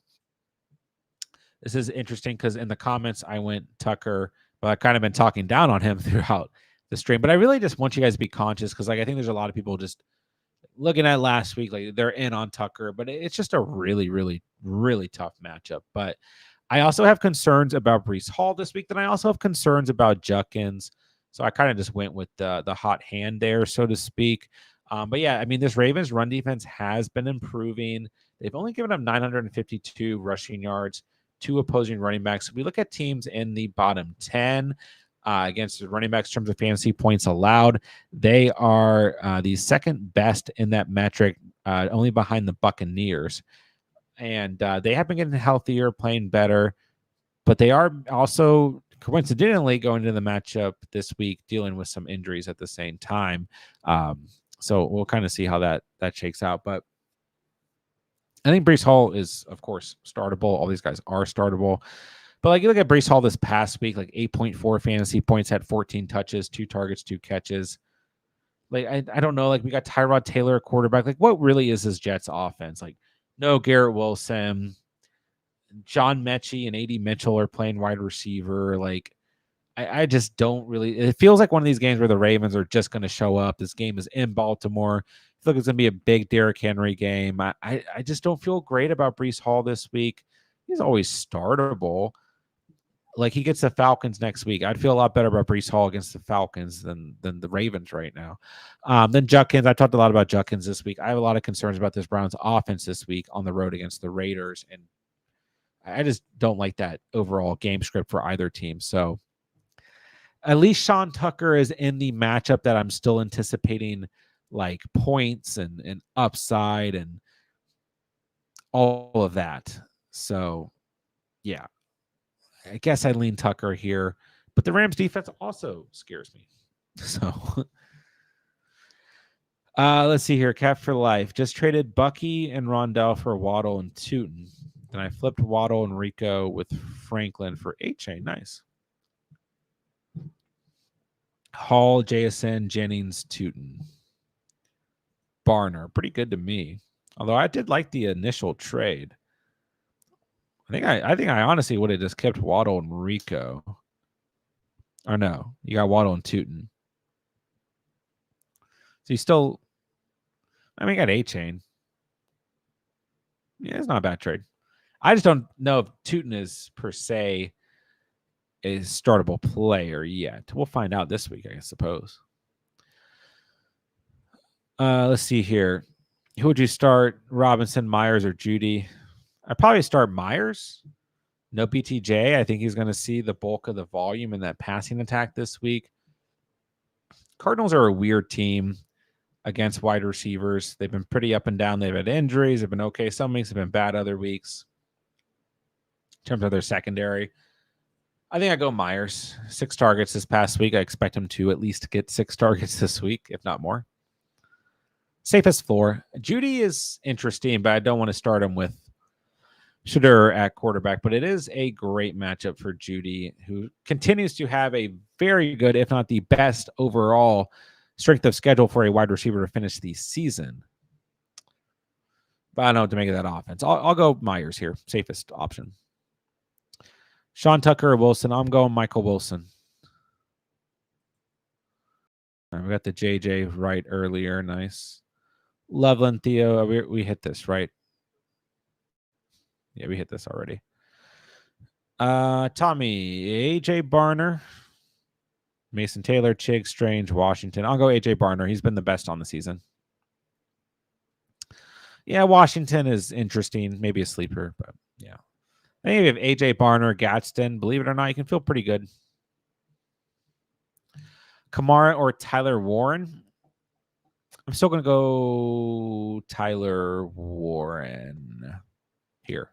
this is interesting because in the comments I went Tucker, but I've kind of been talking down on him throughout the stream. But I really just want you guys to be conscious because I think there's a lot of people just looking at last week, like they're in on Tucker, but it's just a really, really, really tough matchup. But I also have concerns about Brees Hall this week. Then I also have concerns about Judkins. So I kind of just went with the hot hand there, so to speak. But yeah, I mean, this Ravens run defense has been improving. They've only given up 952 rushing yards to opposing running backs. If we look at teams in the bottom 10 against the running backs in terms of fantasy points allowed, they are the second best in that metric, only behind the Buccaneers. And they have been getting healthier, playing better, but they are also coincidentally going into the matchup this week dealing with some injuries at the same time. So we'll kind of see how that shakes out. But I think Brees Hall is, of course, startable. All these guys are startable. But like you look at Brees Hall this past week, like 8.4 fantasy points, had 14 touches, 2 targets, 2 catches. Like I don't know. Like we got Tyrod Taylor, quarterback. Like what really is this Jets offense? Like no Garrett Wilson, John Mechie and AD Mitchell are playing wide receiver. Like I just don't really. It feels like one of these games where the Ravens are just going to show up. This game is in Baltimore. I feel like it's going to be a big Derrick Henry game. I just don't feel great about Brees Hall this week. He's always startable. Like he gets the Falcons next week. I'd feel a lot better about Brees Hall against the Falcons than the Ravens right now. Then Judkins. I talked a lot about Judkins this week. I have a lot of concerns about this Browns offense this week on the road against the Raiders, and I just don't like that overall game script for either team. So at least Sean Tucker is in the matchup that I'm still anticipating, like points and upside and all of that. So yeah, I guess I lean Tucker here, but the Rams defense also scares me. So let's see here. Cap for life. Just traded Bucky and Rondell for Waddle and Tootin. Then I flipped Waddle and Rico with Franklin for HA. Nice. Hall, JSN, Jennings, Tootin. Barner. Pretty good to me. Although I did like the initial trade. I think I honestly would have just kept Waddle and Rico. Or no, you got Waddle and Tootin. So you still, I mean, you got A-Chain. Yeah, it's not a bad trade. I just don't know if Tootin is per se a startable player yet. We'll find out this week, I suppose. Let's see here. Who would you start? Robinson, Myers, or Judy? I'd probably start Myers. No BTJ. I think he's going to see the bulk of the volume in that passing attack this week. Cardinals are a weird team against wide receivers. They've been pretty up and down. They've had injuries. They've been okay. Some weeks have been bad other weeks. In terms of their secondary, I think I go Myers. 6 targets this past week. I expect him to at least get 6 targets this week, if not more. Safest floor. Judy is interesting, but I don't want to start him with Shedeur at quarterback. But it is a great matchup for Judy, who continues to have a very good, if not the best overall strength of schedule for a wide receiver to finish the season. But I don't know what to make of that offense. I'll go Myers here. Safest option. Sean Tucker or Wilson. I'm going Michael Wilson. All right, we got the JJ right earlier. Nice. Loveland, Theo. We hit this, right? Yeah, we hit this already. Tommy, AJ Barner, Mason Taylor, Chig, Strange, Washington. I'll go AJ Barner. He's been the best on the season. Yeah, Washington is interesting. Maybe a sleeper, but yeah. I think if you have AJ Barner, Gadsden, believe it or not, you can feel pretty good. Kamara or Tyler Warren. I'm still going to go Tyler Warren here.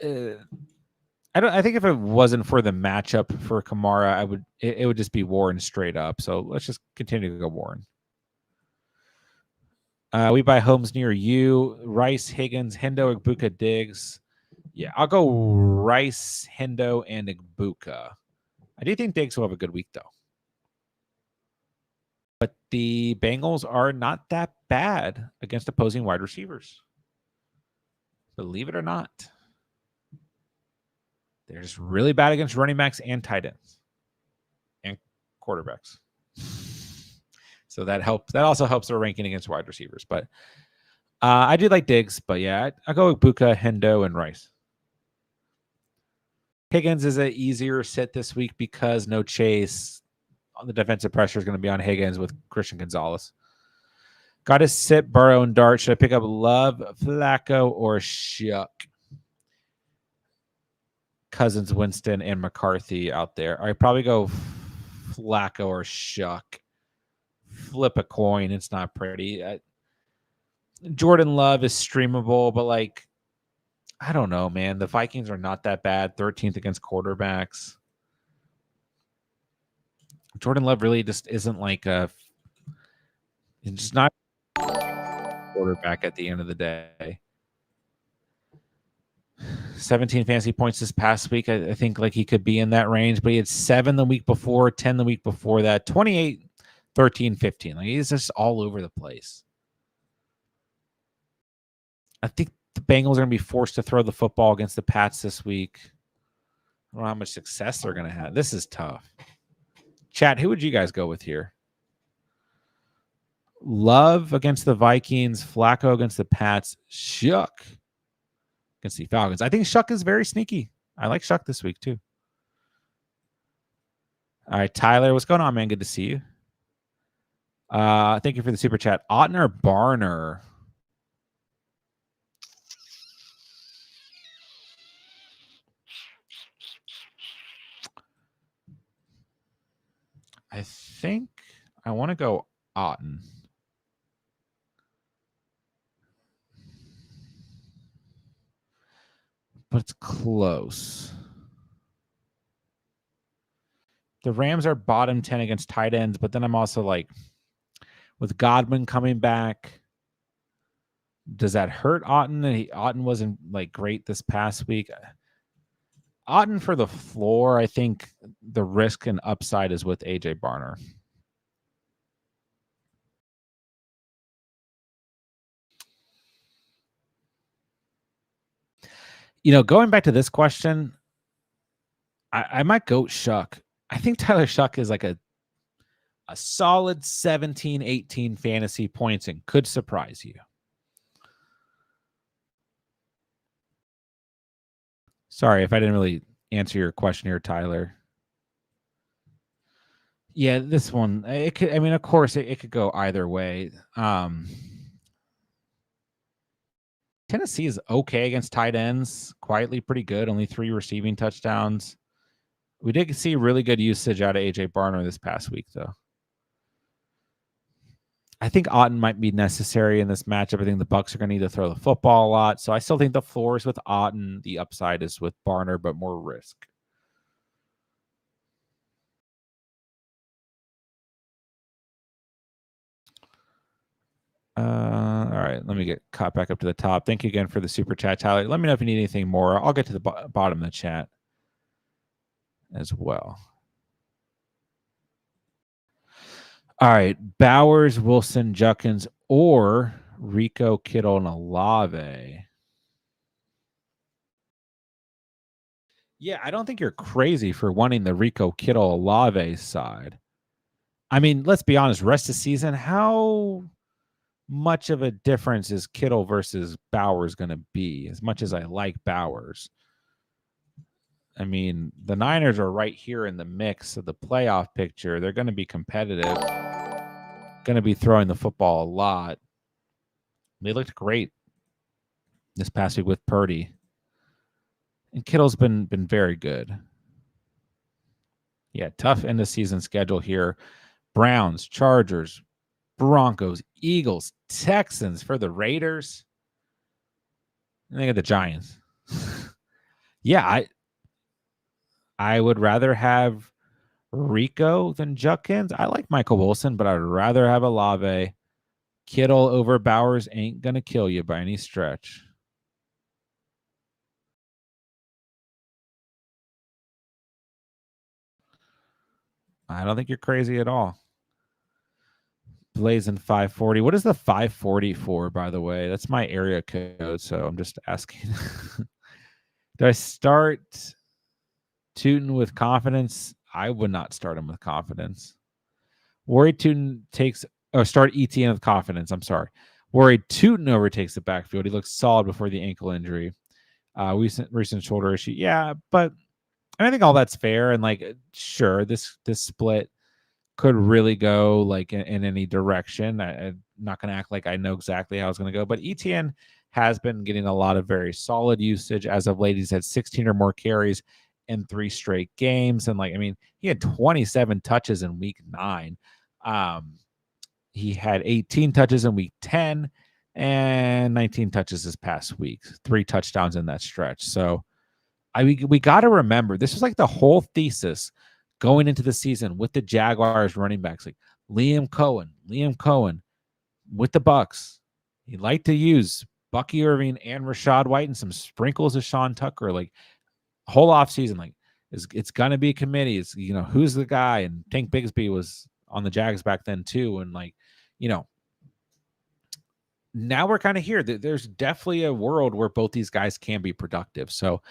I think if it wasn't for the matchup for Kamara, it would just be Warren straight up. So let's just continue to go Warren. We buy homes near you. Rice, Higgins, Hendo, Igbuka, Diggs. Yeah, I'll go Rice, Hendo, and Igbuka. I do think Diggs will have a good week, though. But the Bengals are not that bad against opposing wide receivers. Believe it or not. They're just really bad against running backs and tight ends and quarterbacks. So that helps. That also helps their ranking against wide receivers. But I do like Diggs. But yeah, I'll go with Buka, Hendo, and Rice. Higgins is an easier sit this week because no Chase. The defensive pressure is going to be on Higgins with Christian Gonzalez. Got to sit Burrow and Dart. Should I pick up Love, Flacco, or Shuck? Cousins, Winston, and McCarthy out there. I probably go Flacco or Shuck. Flip a coin. It's not pretty. Jordan Love is streamable, but like, I don't know, man. The Vikings are not that bad. 13th against quarterbacks. Jordan Love really just isn't like a. It's just not a quarterback at the end of the day. 17 fantasy points this past week. I think like he could be in that range, but he had 7 the week before, 10 the week before that, 28, 13, 15. Like he's just all over the place. I think the Bengals are going to be forced to throw the football against the Pats this week. I don't know how much success they're going to have. This is tough. Chat, who would you guys go with here? Love against the Vikings, Flacco against the Pats, Shuck against the Falcons. I think Shuck is very sneaky. I like Shuck this week too. All right, Tyler, what's going on, man? Good to see you. Thank you for the super chat. Otten or Barner? I think I want to go Otten. But it's close. The Rams are bottom 10 against tight ends, but then I'm also like, with Godwin coming back, does that hurt Otten? Otten wasn't like great this past week. Otten for the floor, I think the risk and upside is with AJ Barner. You know, going back to this question, I might go Shuck. I think Tyler Shuck is like a solid 17, 18 fantasy points and could surprise you. Sorry if I didn't really answer your question here, Tyler. Yeah, this one, it could, I mean, of course, it could go either way. Tennessee is okay against tight ends, quietly pretty good, only 3 receiving touchdowns. We did see really good usage out of AJ Barner this past week, though. I think Otten might be necessary in this matchup. I think the Bucs are going to need to throw the football a lot. So I still think the floor is with Otten. The upside is with Barner, but more risk. All right, let me get caught back up to the top. Thank you again for the super chat, Tyler. Let me know if you need anything more. I'll get to the bottom of the chat as well. All right, Bowers, Wilson, Juckins, or Rico, Kittle, and Olave. Yeah, I don't think you're crazy for wanting the Rico, Kittle, Olave side. I mean, let's be honest, rest of the season, how much of a difference is Kittle versus Bowers going to be? As much as I like Bowers. I mean, the Niners are right here in the mix of the playoff picture. They're going to be competitive. Going to be throwing the football a lot. They looked great this past week with Purdy. And Kittle's been very good. Yeah, tough end of season schedule here. Browns, Chargers, Broncos, Eagles, Texans for the Raiders. And they got the Giants. Yeah, I would rather have Rico than Judkins. I like Michael Wilson, but I'd rather have Olave. Kittle over Bowers ain't going to kill you by any stretch. I don't think you're crazy at all. Blazing 540. What is the 540 for, by the way? That's my area code, so I'm just asking. Do I start Tootin with confidence? I would not start him with confidence. Worried Tootin takes, start ETN with confidence. I'm sorry. Worried Tootin overtakes the backfield. He looks solid before the ankle injury. Recent shoulder issue. Yeah, but I think all that's fair. And like, sure, this split could really go like in any direction. I'm not going to act like I know exactly how it's going to go, but ETN has been getting a lot of very solid usage as of late. He's had 16 or more carries in 3 straight games. And like, I mean, he had 27 touches in week 9. He had 18 touches in week 10 and 19 touches this past week, 3 touchdowns in that stretch. So we got to remember, this was like the whole thesis going into the season with the Jaguars running backs, like Liam Cohen with the Bucks. He liked to use Bucky Irving and Rashad White and some sprinkles of Sean Tucker, like whole offseason, like it's gonna be a committee. It's, you know, who's the guy? And Tank Bigsby was on the Jags back then too. And like, you know, now we're kind of here. There's definitely a world where both these guys can be productive. So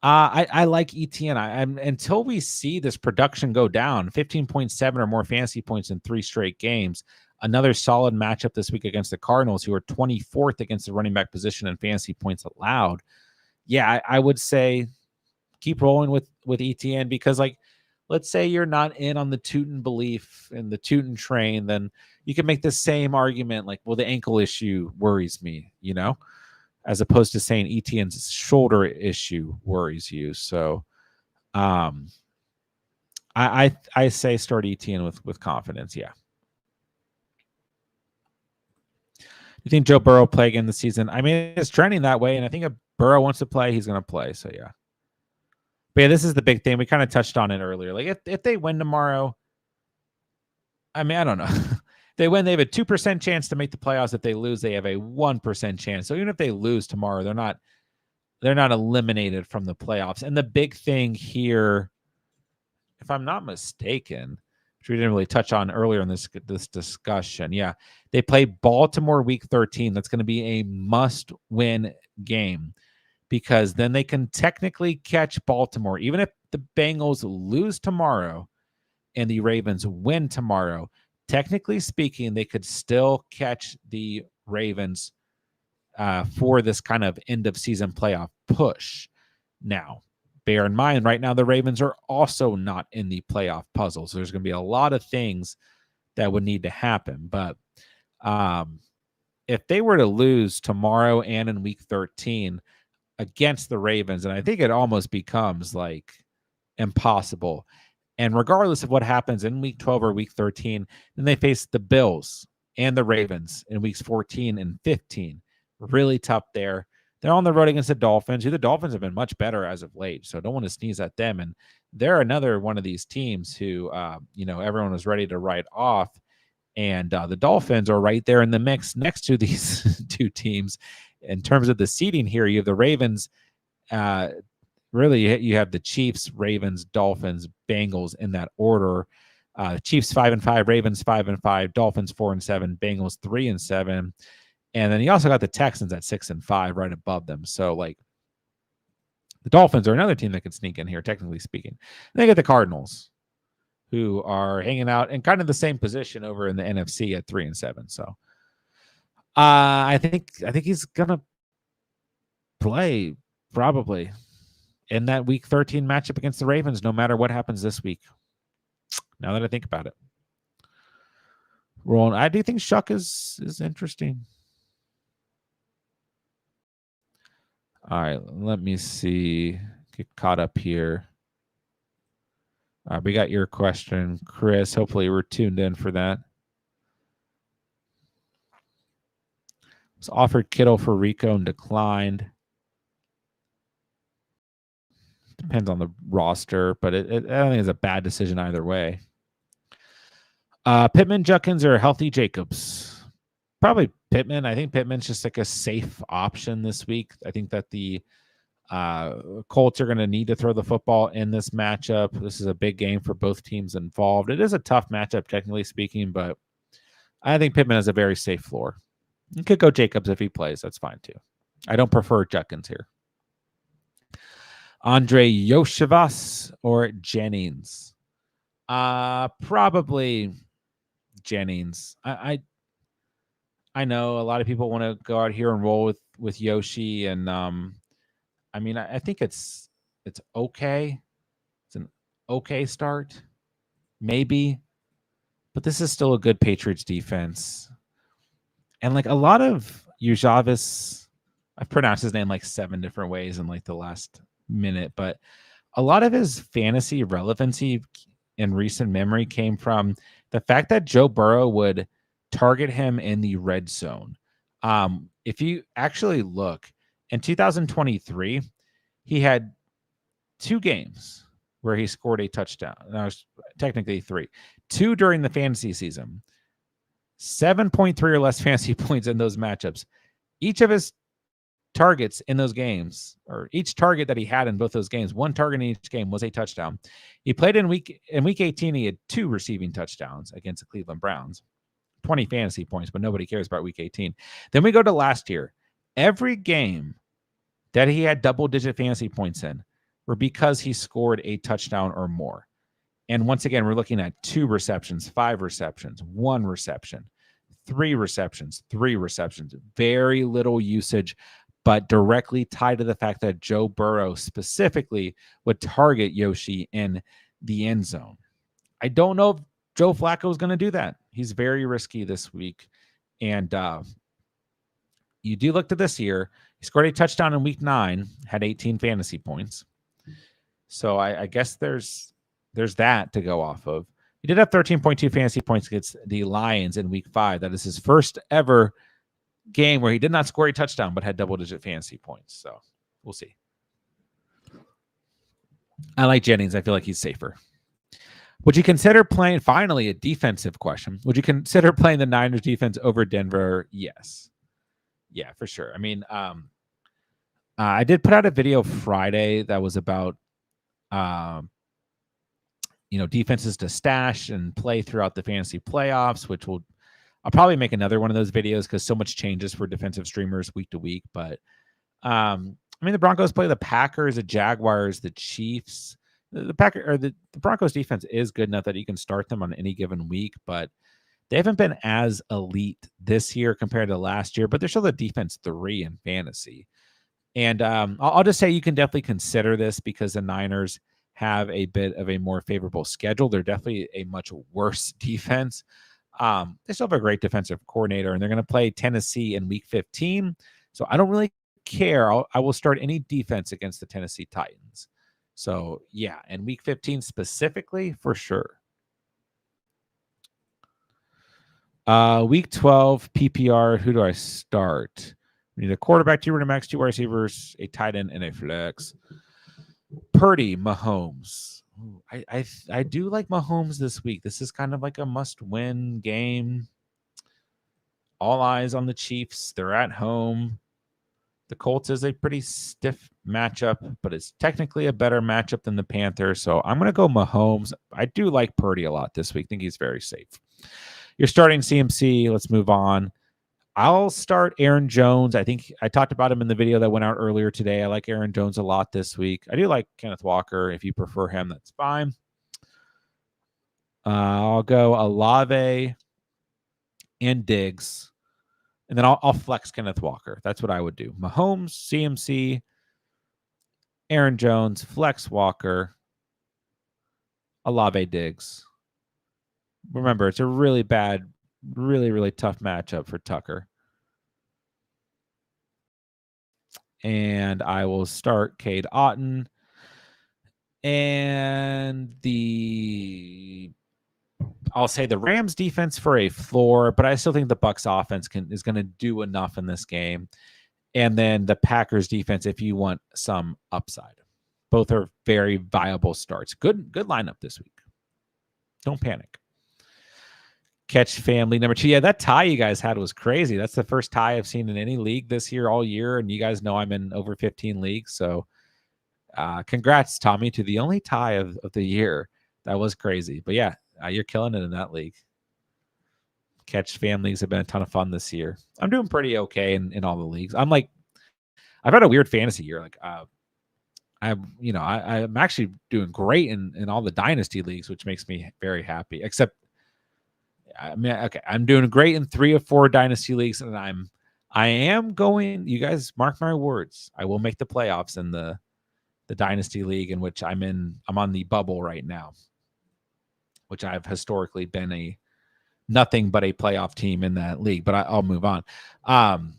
I like ETN. I'm until we see this production go down, 15.7 or more fantasy points in 3 straight games. Another solid matchup this week against the Cardinals, who are 24th against the running back position and fantasy points allowed. Yeah, I would say keep rolling with ETN, because like, let's say you're not in on the Tootin belief and the Tootin train, then you can make the same argument like, well, the ankle issue worries me, you know, as opposed to saying ETN's shoulder issue worries you. So I say start ETN with confidence. Yeah. You think Joe Burrow play again this season? I mean, it's trending that way, and I think if Burrow wants to play, he's going to play. So yeah. But yeah, this is the big thing. We kind of touched on it earlier. Like if they win tomorrow, I mean, I don't know. They win, they have a 2% chance to make the playoffs. If they lose, they have a 1% chance. So even if they lose tomorrow, they're not eliminated from the playoffs. And the big thing here, if I'm not mistaken, which we didn't really touch on earlier in this discussion. Yeah, they play Baltimore week 13. That's going to be a must-win game, because then they can technically catch Baltimore. Even if the Bengals lose tomorrow and the Ravens win tomorrow, technically speaking, they could still catch the Ravens for this kind of end of season playoff push. Now, bear in mind, right now the Ravens are also not in the playoff puzzle. So there's going to be a lot of things that would need to happen. But if they were to lose tomorrow and in week 13 against the Ravens, and I think it almost becomes like impossible. And regardless of what happens in week 12 or week 13, then they face the Bills and the Ravens in weeks 14 and 15. Really tough there. They're on the road against the Dolphins, who the Dolphins have been much better as of late. So don't want to sneeze at them. And they're another one of these teams who, you know, everyone was ready to write off. And the Dolphins are right there in the mix next to these 2 teams. In terms of the seeding here, you have the Ravens. Really, you have the Chiefs, Ravens, Dolphins, Bengals in that order. Chiefs 5-5, Ravens 5-5, Dolphins 4-7, Bengals 3-7. And then you also got the Texans at 6-5 right above them. So like the Dolphins are another team that can sneak in here, technically speaking. And they get the Cardinals, who are hanging out in kind of the same position over in the NFC at 3-7. So I think he's gonna play probably in that week 13 matchup against the Ravens, no matter what happens this week. Now that I think about it. Rolling, I do think Shuck is interesting. All right, let me see. Get caught up here. We got your question, Chris. Hopefully we're tuned in for that. Was offered Kittle for Rico and declined. Depends on the roster, but I don't think it's a bad decision either way. Pittman, Judkins, or Healthy Jacobs? Probably Pittman. I think Pittman's just like a safe option this week. I think that the Colts are going to need to throw the football in this matchup. This is a big game for both teams involved. It is a tough matchup, technically speaking, but I think Pittman has a very safe floor. You could go Jacobs if he plays. That's fine too. I don't prefer Judkins here. Andre Yoshivas or Jennings? Probably Jennings. I know a lot of people want to go out here and roll with Yoshi, and I mean I think it's okay. It's an okay start, maybe, but this is still a good Patriots defense, and like a lot of Yoshivas, I've pronounced his name like 7 different ways in like the last minute, but a lot of his fantasy relevancy in recent memory came from the fact that Joe Burrow would target him in the red zone. If you actually look in 2023, he had 2 games where he scored a touchdown. That was technically 3. 2 during the fantasy season. 7.3 or less fantasy points in those matchups. Each of his targets in those games, or each target that he had in both those games, 1 target in each game was a touchdown. He played in week 18. He had 2 receiving touchdowns against the Cleveland Browns, 20 fantasy points, but nobody cares about week 18. Then we go to last year. Every game that he had double-digit fantasy points in were because he scored a touchdown or more. And once again, we're looking at 2 receptions, 5 receptions, 1 reception, 3 receptions, 3 receptions. Very little usage, but directly tied to the fact that Joe Burrow specifically would target Yoshi in the end zone. I don't know if Joe Flacco is going to do that. He's very risky this week. And you do look to this year. He scored a touchdown in week 9, had 18 fantasy points. So I guess there's that to go off of. He did have 13.2 fantasy points against the Lions in week 5. That is his first ever game where he did not score a touchdown but had double-digit fantasy points. So we'll see. I like Jennings. I feel like he's safer. Would you consider playing, finally, a defensive question? Would you consider playing the Niners defense over Denver? Yes. Yeah, for sure. I mean, I did put out a video Friday that was about, defenses to stash and play throughout the fantasy playoffs, which I'll probably make another one of those videos because so much changes for defensive streamers week to week. But the Broncos play the Packers, the Jaguars, the Chiefs. The Broncos defense is good enough that you can start them on any given week, but they haven't been as elite this year compared to last year. But they're still the defense 3 in fantasy. And I'll just say you can definitely consider this because the Niners have a bit of a more favorable schedule. They're definitely a much worse defense. They still have a great defensive coordinator, and they're going to play Tennessee in week 15. So I don't really care. I will start any defense against the Tennessee Titans. So yeah, in week 15 specifically, for sure. Week 12 PPR. Who do I start? We need a quarterback, 2 running backs, 2 wide receivers, a tight end, and a flex. Purdy, Mahomes. Ooh, I do like Mahomes this week. This is kind of like a must-win game. All eyes on the Chiefs. They're at home. The Colts is a pretty stiff matchup, but it's technically a better matchup than the Panthers. So I'm going to go Mahomes. I do like Purdy a lot this week. I think he's very safe. You're starting CMC. Let's move on. I'll start Aaron Jones. I think I talked about him in the video that went out earlier today. I like Aaron Jones a lot this week. I do like Kenneth Walker. If you prefer him, that's fine. I'll go Olave and Diggs. And then I'll flex Kenneth Walker. That's what I would do. Mahomes, CMC, Aaron Jones, flex Walker, Olave, Diggs. Remember, it's a really bad, really, really tough matchup for Tucker. And I will start Cade Otton. And I'll say the Rams defense for a floor, but I still think the Bucs offense is going to do enough in this game. And then the Packers defense, if you want some upside. Both are very viable starts. Good lineup this week. Don't panic. Catch family number 2. Yeah, that tie you guys had was crazy. That's the first tie I've seen in any league this year all year. And you guys know I'm in over 15 leagues. So congrats, Tommy, to the only tie of the year. That was crazy. But yeah, you're killing it in that league. Catch families have been a ton of fun this year. I'm doing pretty okay in all the leagues. I've had a weird fantasy year. Like I'm actually doing great in all the dynasty leagues, which makes me very happy. Except, I mean, okay, I'm doing great in 3 or 4 dynasty leagues, and I am going. You guys mark my words. I will make the playoffs in the dynasty league in which I'm in. I'm on the bubble right now, which I've historically been nothing but a playoff team in that league. But I'll move on. And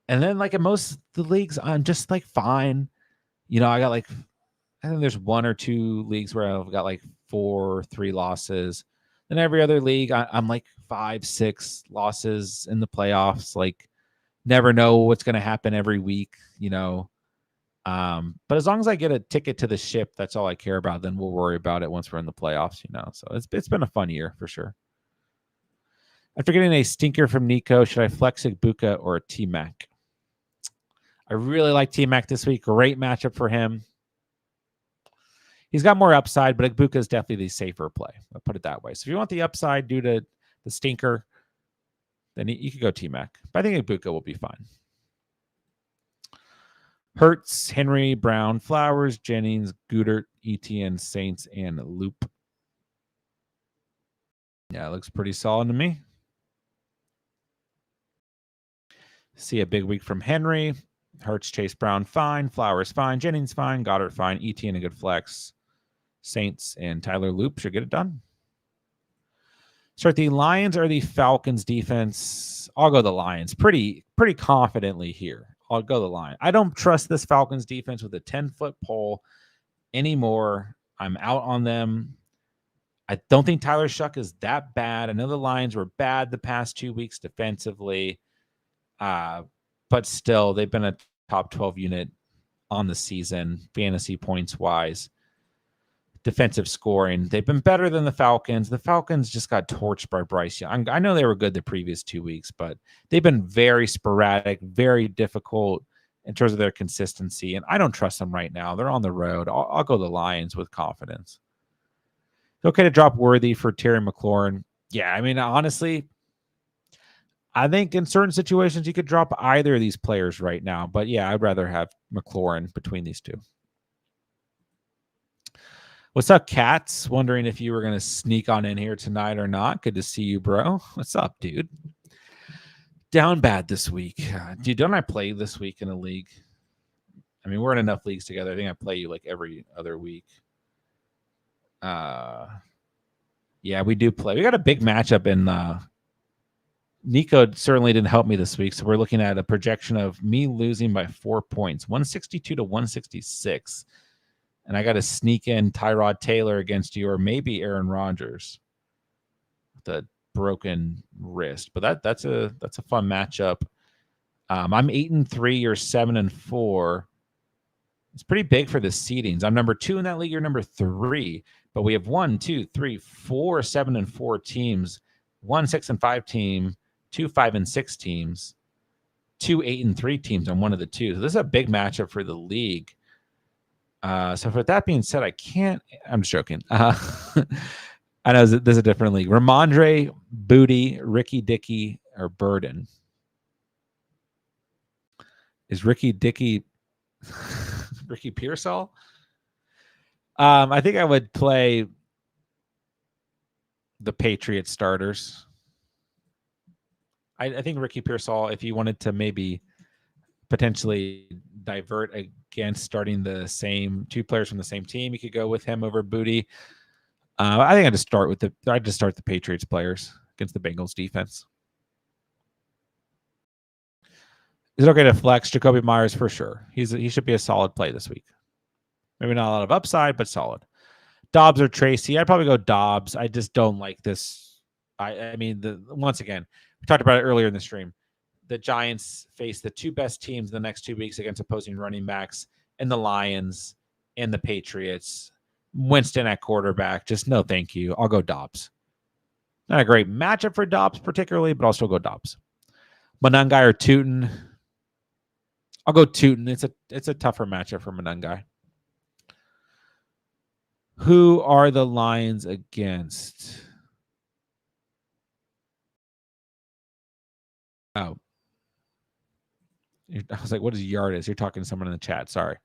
then like in most of the leagues, I'm just like fine. I got I think there's 1 or 2 leagues where I've got like 4 or 3 losses. Then every other league, I'm like 5, 6 losses in the playoffs. Like, never know what's going to happen every week, But as long as I get a ticket to the ship, that's all I care about. Then we'll worry about it once we're in the playoffs, So it's been a fun year for sure. After getting a stinker from Nico, should I flex Ibuka or a T-Mac? I really like T-Mac this week. Great matchup for him. He's got more upside, but Ibuka is definitely the safer play. I'll put it that way. So if you want the upside due to the stinker, then you could go T-Mac. But I think Ibuka will be fine. Hurts, Henry, Brown, Flowers, Jennings, Goodert, ETN, Saints, and Loop. Yeah, it looks pretty solid to me. See a big week from Henry. Hurts, Chase Brown, fine. Flowers, fine. Jennings, fine. Goddard, fine. ETN, a good flex. Saints and Tyler Loop should get it done. Start the Lions or the Falcons defense. I'll go the Lions pretty confidently here. I'll go the Lions. I don't trust this Falcons defense with a 10-foot pole anymore. I'm out on them. I don't think Tyler Shuck is that bad. I know the Lions were bad the past 2 weeks defensively, but still, they've been a top 12 unit on the season, fantasy points wise. Defensive scoring, they've been better than the Falcons. The Falcons just got torched by Bryce Young. I know they were good the previous 2 weeks, but they've been very sporadic, very difficult in terms of their consistency, and I don't trust them right now. They're on the road. I'll go the Lions with confidence. It's okay to drop Worthy for Terry McLaurin. Yeah, I mean, honestly, I think in certain situations you could drop either of these players right now, but yeah, I'd rather have McLaurin between these two. What's up, Cats? Wondering if you were going to sneak on in here tonight or not. Good to see you, bro. What's up, dude? Down bad this week. Dude, don't I play this week in a league? I mean, we're in enough leagues together. I think I play you like every other week. Yeah, we do play. We got a big matchup in Nico certainly didn't help me this week. So we're looking at a projection of me losing by 4 points, 162 to 166. And I got to sneak in Tyrod Taylor against you, or maybe Aaron Rodgers with a broken wrist. But that's a fun matchup. I'm 8-3. You're 7-4. It's pretty big for the seedings. I'm number 2 in that league. You're number 3. But we have 1, 2, 3, 4 7-4 teams, 1 6-5 team, 2 5-6 teams, 2 8-3 teams on one of the two. So this is a big matchup for the league. So with that being said, I'm just joking. I know this is a different league. Ramondre, Booty, Ricky Dickey, or Burden. Is Ricky Dickey Ricky Pearsall? I think I would play the Patriots starters. I think Ricky Pearsall, if you wanted to maybe potentially divert against starting the same 2 players from the same team, you could go with him over Booty. I think I'd just start the Patriots players against the Bengals defense. Is it okay to flex Jacoby Myers? For sure. He should be a solid play this week. Maybe not a lot of upside, but solid. Dobbs or Tracy. I'd probably go Dobbs. I just don't like this. I mean, once again, we talked about it earlier in the stream. The Giants face the two best teams the next 2 weeks against opposing running backs, and the Lions and the Patriots. Winston at quarterback. Just no thank you. I'll go Dobbs. Not a great matchup for Dobbs particularly, but I'll still go Dobbs. Monangai or Tootin. I'll go Tootin. It's a tougher matchup for Monangai. Who are the Lions against? Oh. I was like, what is Yardis? You're talking to someone in the chat. Sorry.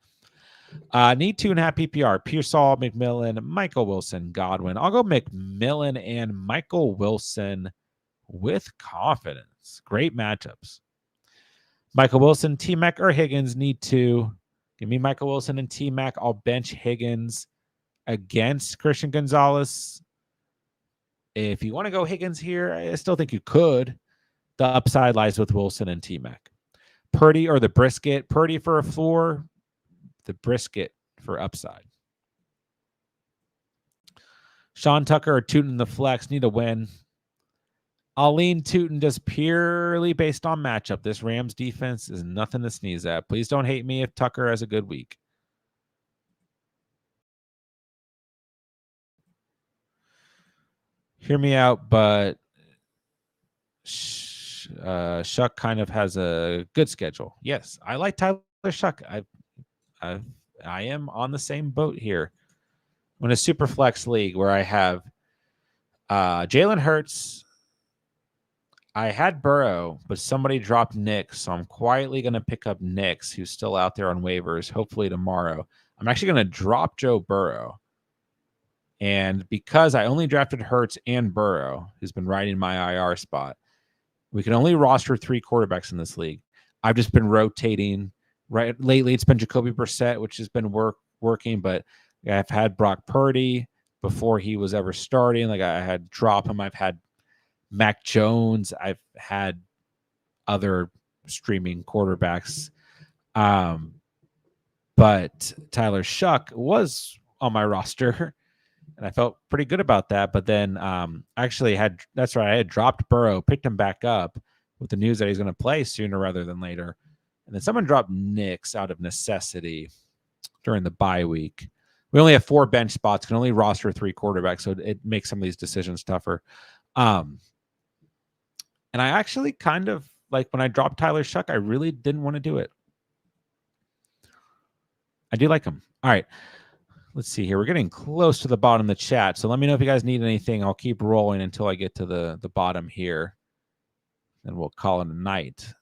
Need 2.5 PPR. Pearsall, McMillan, Michael Wilson, Godwin. I'll go McMillan and Michael Wilson with confidence. Great matchups. Michael Wilson, T-Mac, or Higgins. Need 2. Give me Michael Wilson and T-Mac. I'll bench Higgins against Christian Gonzalez. If you want to go Higgins here, I still think you could. The upside lies with Wilson and T-Mac. Purdy or the brisket. Purdy for a floor. The brisket for upside. Sean Tucker or Tootin the flex. Need a win. I'll lean Tootin just purely based on matchup. This Rams defense is nothing to sneeze at. Please don't hate me if Tucker has a good week. Hear me out, but Shuck kind of has a good schedule. Yes, I like Tyler Shuck. I am on the same boat here. I'm in a super flex league where I have Jalen Hurts. I had Burrow, but somebody dropped Nix, so I'm quietly going to pick up Nix, who's still out there on waivers, hopefully tomorrow. I'm actually going to drop Joe Burrow. And because I only drafted Hurts and Burrow, who's been riding my IR spot, we can only roster 3 quarterbacks in this league. I've just been rotating. Right lately, it's been Jacoby Brissett, which has been working, but I've had Brock Purdy before he was ever starting. Like I had drop him. I've had Mac Jones. I've had other streaming quarterbacks. But Tyler Shuck was on my roster, and I felt pretty good about that. But then actually that's right. I had dropped Burrow, picked him back up with the news that he's going to play sooner rather than later. And then someone dropped Nix out of necessity during the bye week. We only have 4 bench spots, can only roster 3 quarterbacks, so it makes some of these decisions tougher. And I actually kind of, like when I dropped Tyler Shuck, I really didn't want to do it. I do like him. All right. Let's see here. We're getting close to the bottom of the chat, so let me know if you guys need anything. I'll keep rolling until I get to the bottom here. Then we'll call it a night.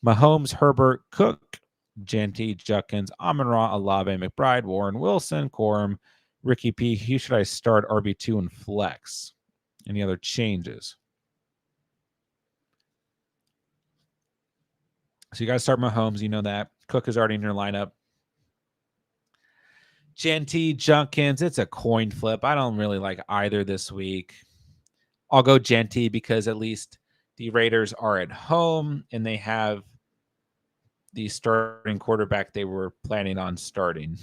Mahomes, Herbert, Cook, Genty, Judkins, Amon-Ra, Olave, McBride, Warren, Wilson, Corum, Ricky P. Who should I start RB2 and flex? Any other changes? So you guys start Mahomes. You know that. Cook is already in your lineup. Genty, Judkins, it's a coin flip. I don't really like either this week. I'll go Genty because at least the Raiders are at home and they have the starting quarterback they were planning on starting.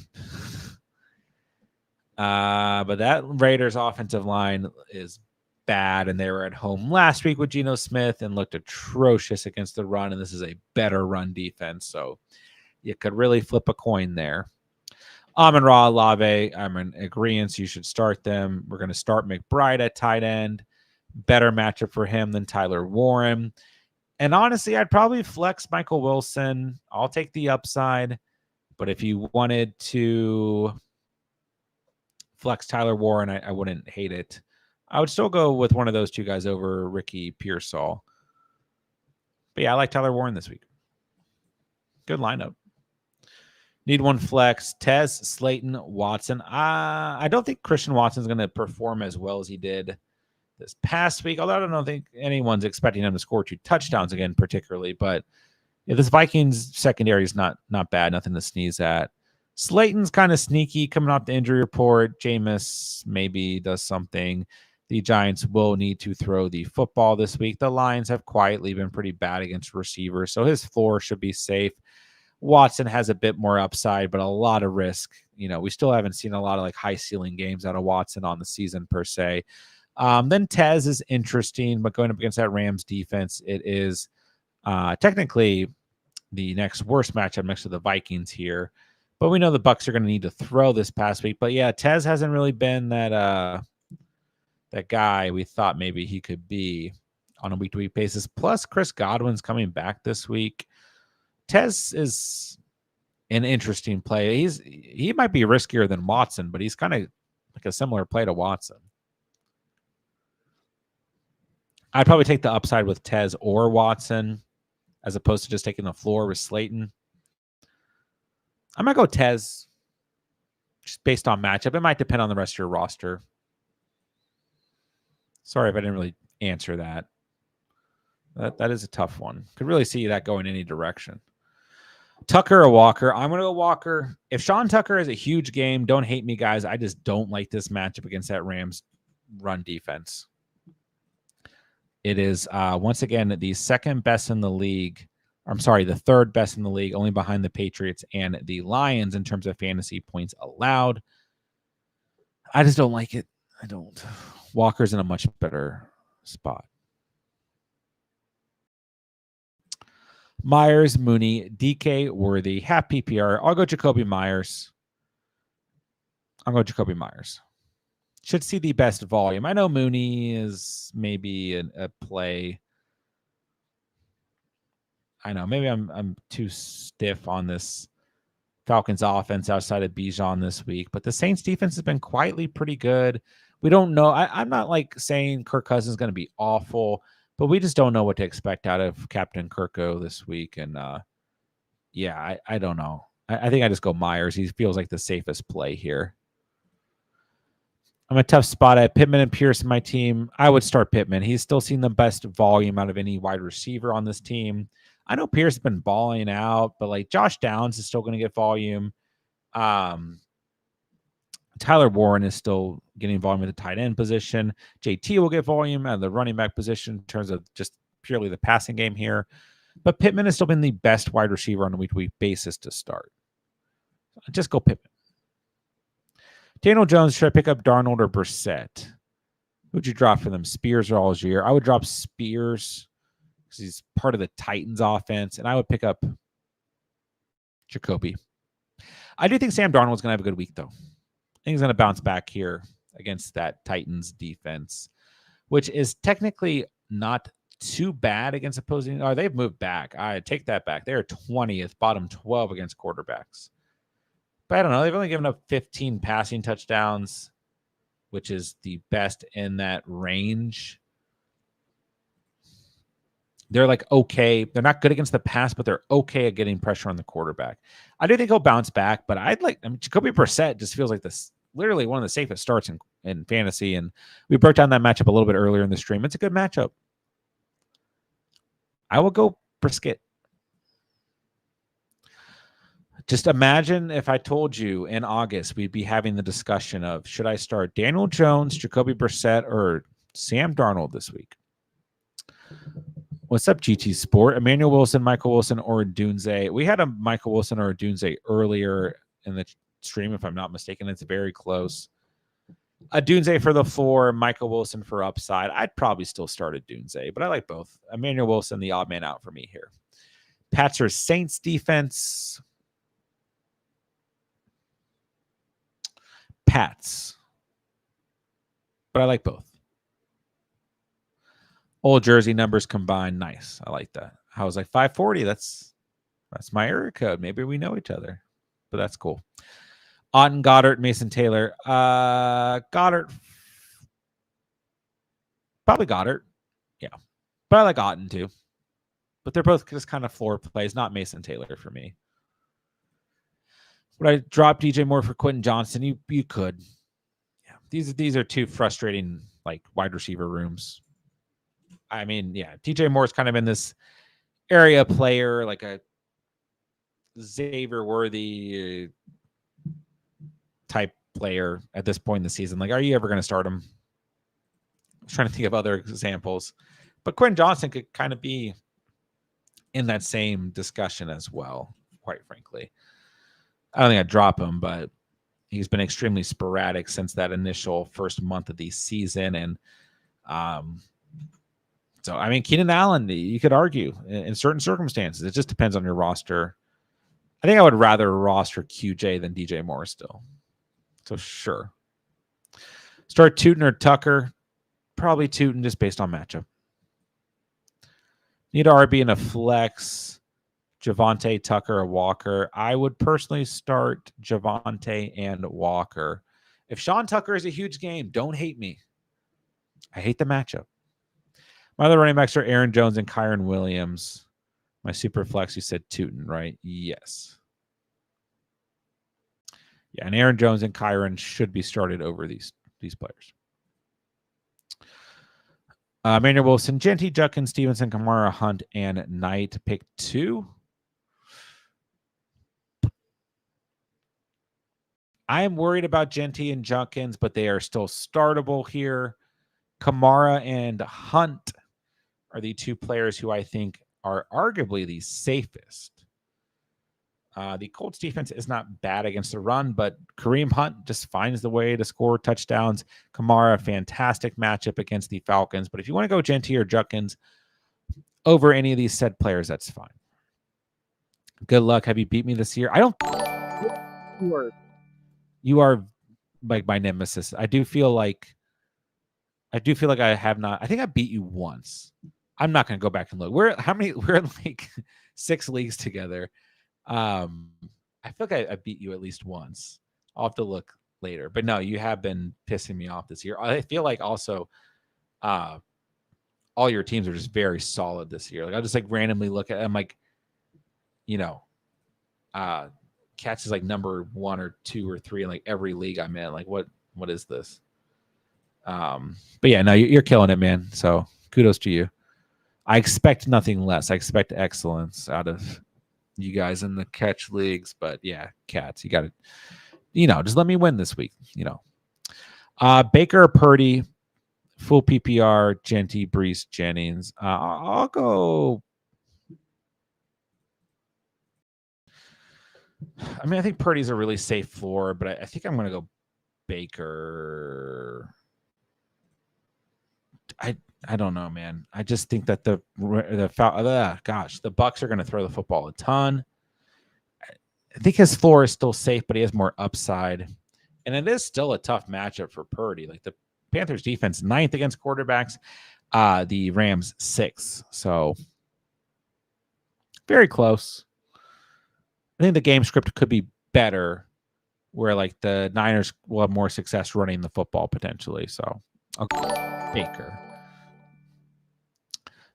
But that Raiders offensive line is bad, and they were at home last week with Geno Smith and looked atrocious against the run, and this is a better run defense, so you could really flip a coin there. Amon-Ra, Olave, I'm in agreement. You should start them. We're going to start McBride at tight end. Better matchup for him than Tyler Warren. And honestly, I'd probably flex Michael Wilson. I'll take the upside. But if you wanted to flex Tyler Warren, I wouldn't hate it. I would still go with one of those 2 guys over Ricky Pearsall. But yeah, I like Tyler Warren this week. Good lineup. Need one flex. Tez, Slayton, Watson. I don't think Christian Watson's going to perform as well as he did this past week, although I don't think anyone's expecting him to score 2 touchdowns again, particularly. But yeah, this Vikings secondary is not bad, nothing to sneeze at. Slayton's kind of sneaky coming off the injury report. Jameis maybe does something. The Giants will need to throw the football this week. The Lions have quietly been pretty bad against receivers, so his floor should be safe. Watson has a bit more upside, but a lot of risk. We still haven't seen a lot of like high ceiling games out of Watson on the season per se. Then Tez is interesting, but going up against that Rams defense, it is technically the next worst matchup next to the Vikings here. But we know the Bucs are going to need to throw this past week. But yeah, Tez hasn't really been that guy we thought maybe he could be on a week-to-week basis. Plus, Chris Godwin's coming back this week. Tez is an interesting play. He might be riskier than Watson, but he's kind of like a similar play to Watson. I'd probably take the upside with Tez or Watson as opposed to just taking the floor with Slayton. I might go Tez just based on matchup. It might depend on the rest of your roster. Sorry if I didn't really answer that. That is a tough one. Could really see that going any direction. Tucker or Walker? I'm going to go Walker. If Sean Tucker has a huge game, don't hate me, guys. I just don't like this matchup against that Rams run defense. It is, once again, the second best in the league. I'm sorry, the third best in the league, only behind the Patriots and the Lions in terms of fantasy points allowed. I just don't like it. I don't. Walker's in a much better spot. Myers, Mooney, DK, Worthy, half PPR. I'll go Jacoby Myers. Should see the best volume. I know Mooney is maybe a play. I know maybe I'm too stiff on this Falcons offense outside of Bijan this week, but the Saints defense has been quietly pretty good. We don't know. I'm not like saying Kirk Cousins is going to be awful, but we just don't know what to expect out of Captain Kirko this week. And yeah, I don't know. I think I just go Myers. He feels like the safest play here. I'm a tough spot. I have Pittman and Pierce in my team. I would start Pittman. He's still seen the best volume out of any wide receiver on this team. I know Pierce has been balling out, but like Josh Downs is still going to get volume. Tyler Warren is still getting volume at the tight end position. JT will get volume at the running back position in terms of just purely the passing game here. But Pittman has still been the best wide receiver on a week-to-week basis to start. Just go Pittman. Daniel Jones, should I pick up Darnold or Brissett? Who would you drop for them? Spears or Algier? I would drop Spears because he's part of the Titans offense, and I would pick up Jacoby. I do think Sam Darnold's going to have a good week, though. I think he's going to bounce back here against that Titans defense, which is technically not too bad against opposing. Oh, they've moved back. I take that back. They're 20th, bottom 12 against quarterbacks. But I don't know. They've only given up 15 passing touchdowns, which is the best in that range. They're like okay. They're not good against the pass, but they're okay at getting pressure on the quarterback. I do think he'll bounce back, but Jacoby Brissett just feels like this literally one of the safest starts in fantasy. And we broke down that matchup a little bit earlier in the stream. It's a good matchup. I will go Brisket. Just imagine if I told you in August we'd be having the discussion of should I start Daniel Jones, Jacoby Brissett, or Sam Darnold this week? What's up, GT Sport? Emmanuel Wilson, Michael Wilson, or Dunze. We had a Michael Wilson or a Dunze earlier in the stream, if I'm not mistaken. It's very close. A Dunze for the floor, Michael Wilson for upside. I'd probably still start a Dunze, but I like both. Emmanuel Wilson, the odd man out for me here. Pats or Saints defense. Pats. But I like both. Old jersey numbers combined. Nice. I like that. I was like 540. That's my area code. Maybe we know each other, but that's cool. Otten, Goddard, Mason Taylor. Goddard. Probably Goddard. Yeah. But I like Otten too. But they're both just kind of floor plays, not Mason Taylor for me. Would I drop DJ Moore for Quentin Johnson? You could. Yeah. These are two frustrating like wide receiver rooms. I mean, yeah, DJ Moore's kind of in this area player, like a Xavier Worthy type player at this point in the season. Like, are you ever going to start him? I was trying to think of other examples. But Quentin Johnson could kind of be in that same discussion as well. quite frankly. I don't think I'd drop him, but he's been extremely sporadic since that initial first month of the season. And so, I mean, Keenan Allen, you could argue in certain circumstances. It just depends on your roster. I think I would rather roster QJ than DJ Moore still. So, sure. Start Tootin or Tucker. Probably Tootin just based on matchup. Need RB in a flex. Javonte, Tucker, or Walker. I would personally start Javonte and Walker. If Sean Tucker is a huge game, don't hate me. I hate the matchup. My other running backs are Aaron Jones and Kyron Williams. My super flex, you said Tootin, right? Yes. Yeah, and Aaron Jones and Kyron should be started over these players. Manuel Wilson, Genty, Judkins, Stevenson, Kamara, Hunt, and Knight. Pick 2. I am worried about Genty and Judkins, but they are still startable here. Kamara and Hunt are the 2 players who I think are arguably the safest. The Colts defense is not bad against the run, but Kareem Hunt just finds the way to score touchdowns. Kamara, fantastic matchup against the Falcons. But if you want to go Genty or Judkins over any of these said players, that's fine. Good luck. Have you beat me this year? I don't. You are like my nemesis. I do feel like I have not. I think I beat you once. I'm not going to go back and look. We're in like 6 leagues together. I feel like I beat you at least once. I'll have to look later. But no, you have been pissing me off this year. I feel like also all your teams are just very solid this year. Like I'll just like randomly look at I'm like, Catch is like number 1 or 2 or 3 in like every league I'm in. Like what is this? But yeah, no, you're killing it, man. So kudos to you. I expect nothing less. I expect excellence out of you guys in the catch leagues, but yeah, Cats, you got to, just let me win this week, Baker, Purdy, full PPR, Genty, Brees, Jennings. I'll go. I mean, I think Purdy's a really safe floor, but I think I'm going to go Baker. I don't know, man. I just think that the Bucs are going to throw the football a ton. I think his floor is still safe, but he has more upside. And it is still a tough matchup for Purdy. Like the Panthers defense 9th against quarterbacks, the Rams 6th. So very close. I think the game script could be better where like the Niners will have more success running the football potentially. So okay. Baker.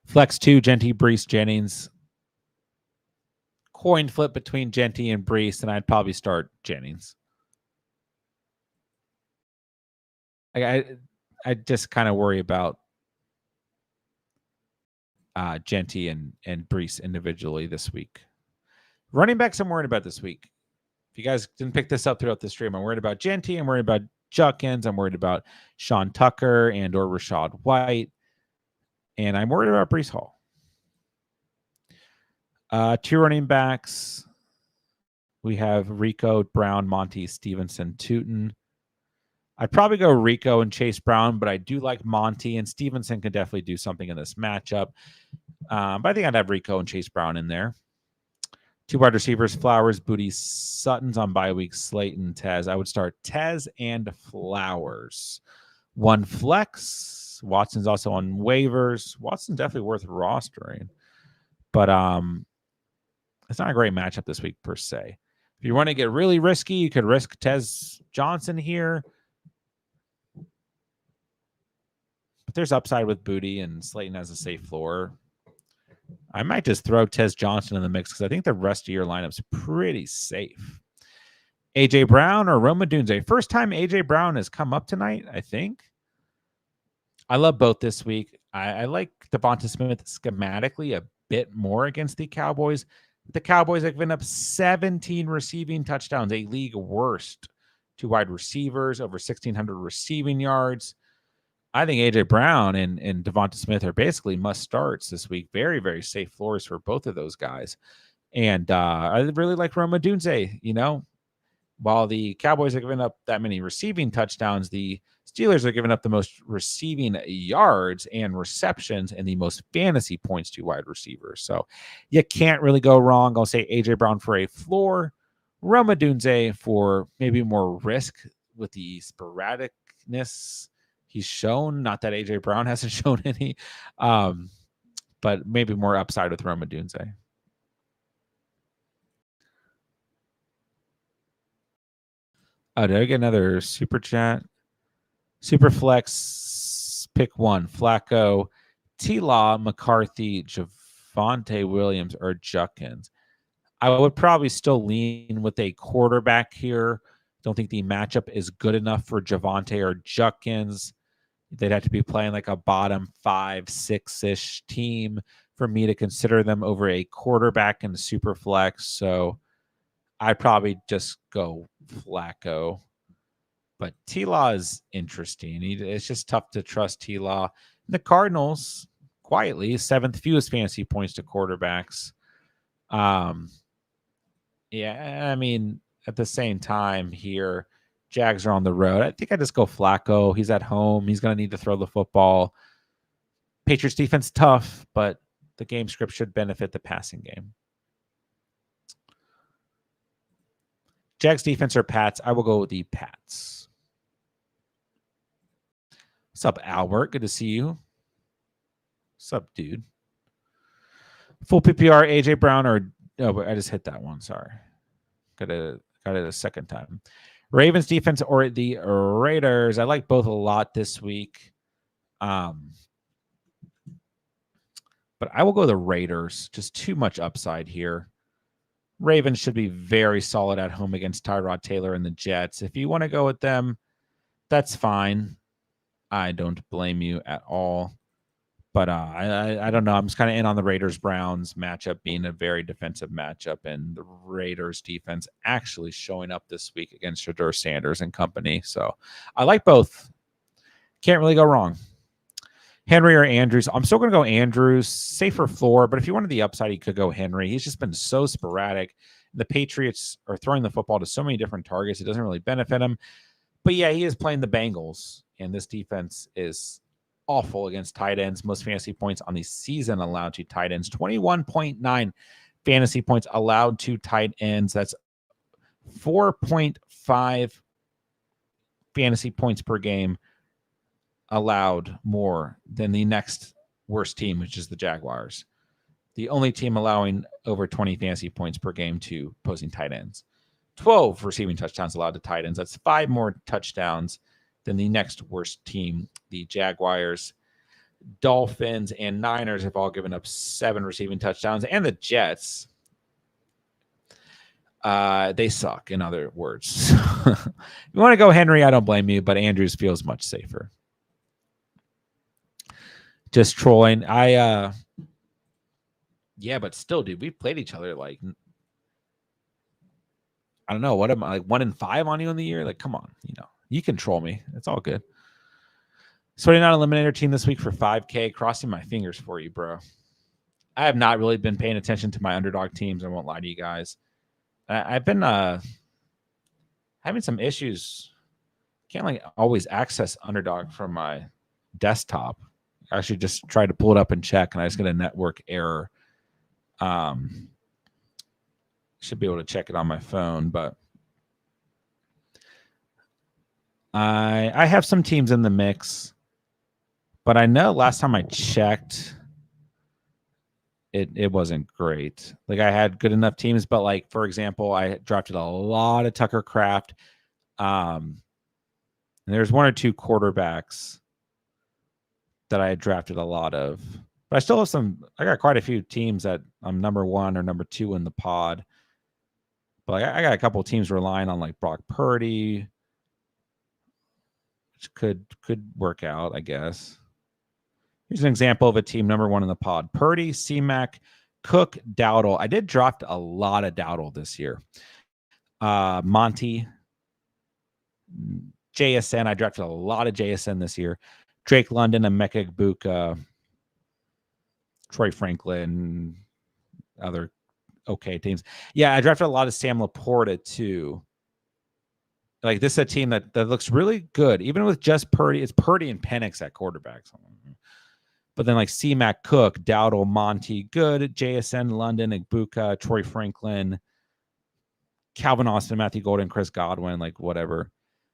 Flex 2, Genty, Brees, Jennings. Coin flip between Genty and Brees, and I'd probably start Jennings. I just kind of worry about Genty and Brees individually this week. Running backs I'm worried about this week. If you guys didn't pick this up throughout the stream, I'm worried about Genty. I'm worried about Judkins. I'm worried about Sean Tucker and or Rashad White. And I'm worried about Brees Hall. 2 running backs. We have Rico, Brown, Monty, Stevenson, Tootin. I'd probably go Rico and Chase Brown, but I do like Monty, and Stevenson can definitely do something in this matchup. But I think I'd have Rico and Chase Brown in there. 2 wide receivers, Flowers, Booty, Sutton's on bye week, Slayton, Tez. I would start Tez and Flowers. 1 flex. Watson's also on waivers. Watson's definitely worth rostering. But it's not a great matchup this week per se. If you want to get really risky, you could risk Tez Johnson here. But there's upside with Booty, and Slayton has a safe floor. I might just throw Tez Johnson in the mix because I think the rest of your lineup's pretty safe. A.J. Brown or Roma Dunze. First time A.J. Brown has come up tonight, I think. I love both this week. I like Devonta Smith schematically a bit more against the Cowboys. The Cowboys have given up 17 receiving touchdowns, a league worst to wide receivers, over 1,600 receiving yards. I think A.J. Brown and Devonta Smith are basically must starts this week. Very, very safe floors for both of those guys. And I really like Roma Dunze. While the Cowboys are giving up that many receiving touchdowns, the Steelers are giving up the most receiving yards and receptions and the most fantasy points to wide receivers. So you can't really go wrong. I'll say A.J. Brown for a floor, Roma Dunze for maybe more risk with the sporadicness he's shown. Not that A.J. Brown hasn't shown any, but maybe more upside with Roma Dunze. Oh, did I get another super chat? Super flex pick one. Flacco, T-Law, McCarthy, Javonte Williams, or Judkins. I would probably still lean with a quarterback here. Don't think the matchup is good enough for Javonte or Judkins. They'd have to be playing like a bottom 5, 6-ish team for me to consider them over a quarterback in the super flex. So I'd probably just go Flacco. But T-Law is interesting. It's just tough to trust T-Law. The Cardinals, quietly, 7th fewest fantasy points to quarterbacks. Yeah, I mean, at the same time here, Jags are on the road. I think I just go Flacco. He's at home. He's going to need to throw the football. Patriots defense tough, but the game script should benefit the passing game. Jags defense or Pats? I will go with the Pats. What's up, Albert? Good to see you. What's up, dude? Full PPR, AJ Brown or I just hit that one. Sorry, got it a second time. Ravens defense or the Raiders? I like both a lot this week, but I will go the Raiders. Just too much upside here. Ravens should be very solid at home against Tyrod Taylor and the Jets. If you want to go with them, that's fine. I don't blame you at all. But I don't know. I'm just kind of in on the Raiders-Browns matchup being a very defensive matchup, and the Raiders defense actually showing up this week against Shedeur Sanders and company. So I like both. Can't really go wrong. Henry or Andrews? I'm still going to go Andrews. Safer floor, but if you wanted the upside, you could go Henry. He's just been so sporadic. The Patriots are throwing the football to so many different targets. It doesn't really benefit him. But yeah, he is playing the Bengals, and this defense is awful against tight ends. Most fantasy points on the season allowed to tight ends. 21.9 fantasy points allowed to tight ends. That's 4.5 fantasy points per game allowed more than the next worst team, which is the Jaguars. The only team allowing over 20 fantasy points per game to opposing tight ends. 12 receiving touchdowns allowed to tight ends. That's 5 more touchdowns than the next worst team. The Jaguars, Dolphins, and Niners have all given up 7 receiving touchdowns. And the Jets, they suck, in other words. If you want to go Henry, I don't blame you, but Andrews feels much safer. Just trolling. Yeah, but still, dude, we played each other like, I don't know, what am I, like 1-5 on you in the year? Like, come on, you can troll me. It's all good. Sorting out Eliminator team this week for 5K. Crossing my fingers for you, bro. I have not really been paying attention to my underdog teams. I won't lie to you guys. I've been having some issues. Can't like always access underdog from my desktop. I actually just tried to pull it up and check, and I just get a network error. Should be able to check it on my phone, but I have some teams in the mix. But I know last time I checked, it wasn't great. Like I had good enough teams, but like for example, I drafted a lot of Tucker Kraft. And there's 1 or 2 quarterbacks that I had drafted a lot of. But I still have some. I got quite a few teams that I'm number 1 or number 2 in the pod. But I got a couple of teams relying on like Brock Purdy, which could work out, I guess. Here's an example of a team number 1 in the pod. Purdy, C-Mac, Cook, Dowdle. I did drop a lot of Dowdle this year. Monty, JSN. I drafted a lot of JSN this year. Drake London, Emeka Egbuka, Troy Franklin, other okay teams. Yeah, I drafted a lot of Sam Laporta too. Like this is a team that looks really good, even with just Purdy. It's Purdy and Penix at quarterbacks. But then like C-Mac Cook, Dowdle, Monty, good, JSN, London, Igbuka, Troy Franklin, Calvin Austin, Matthew Golden, Chris Godwin, like whatever.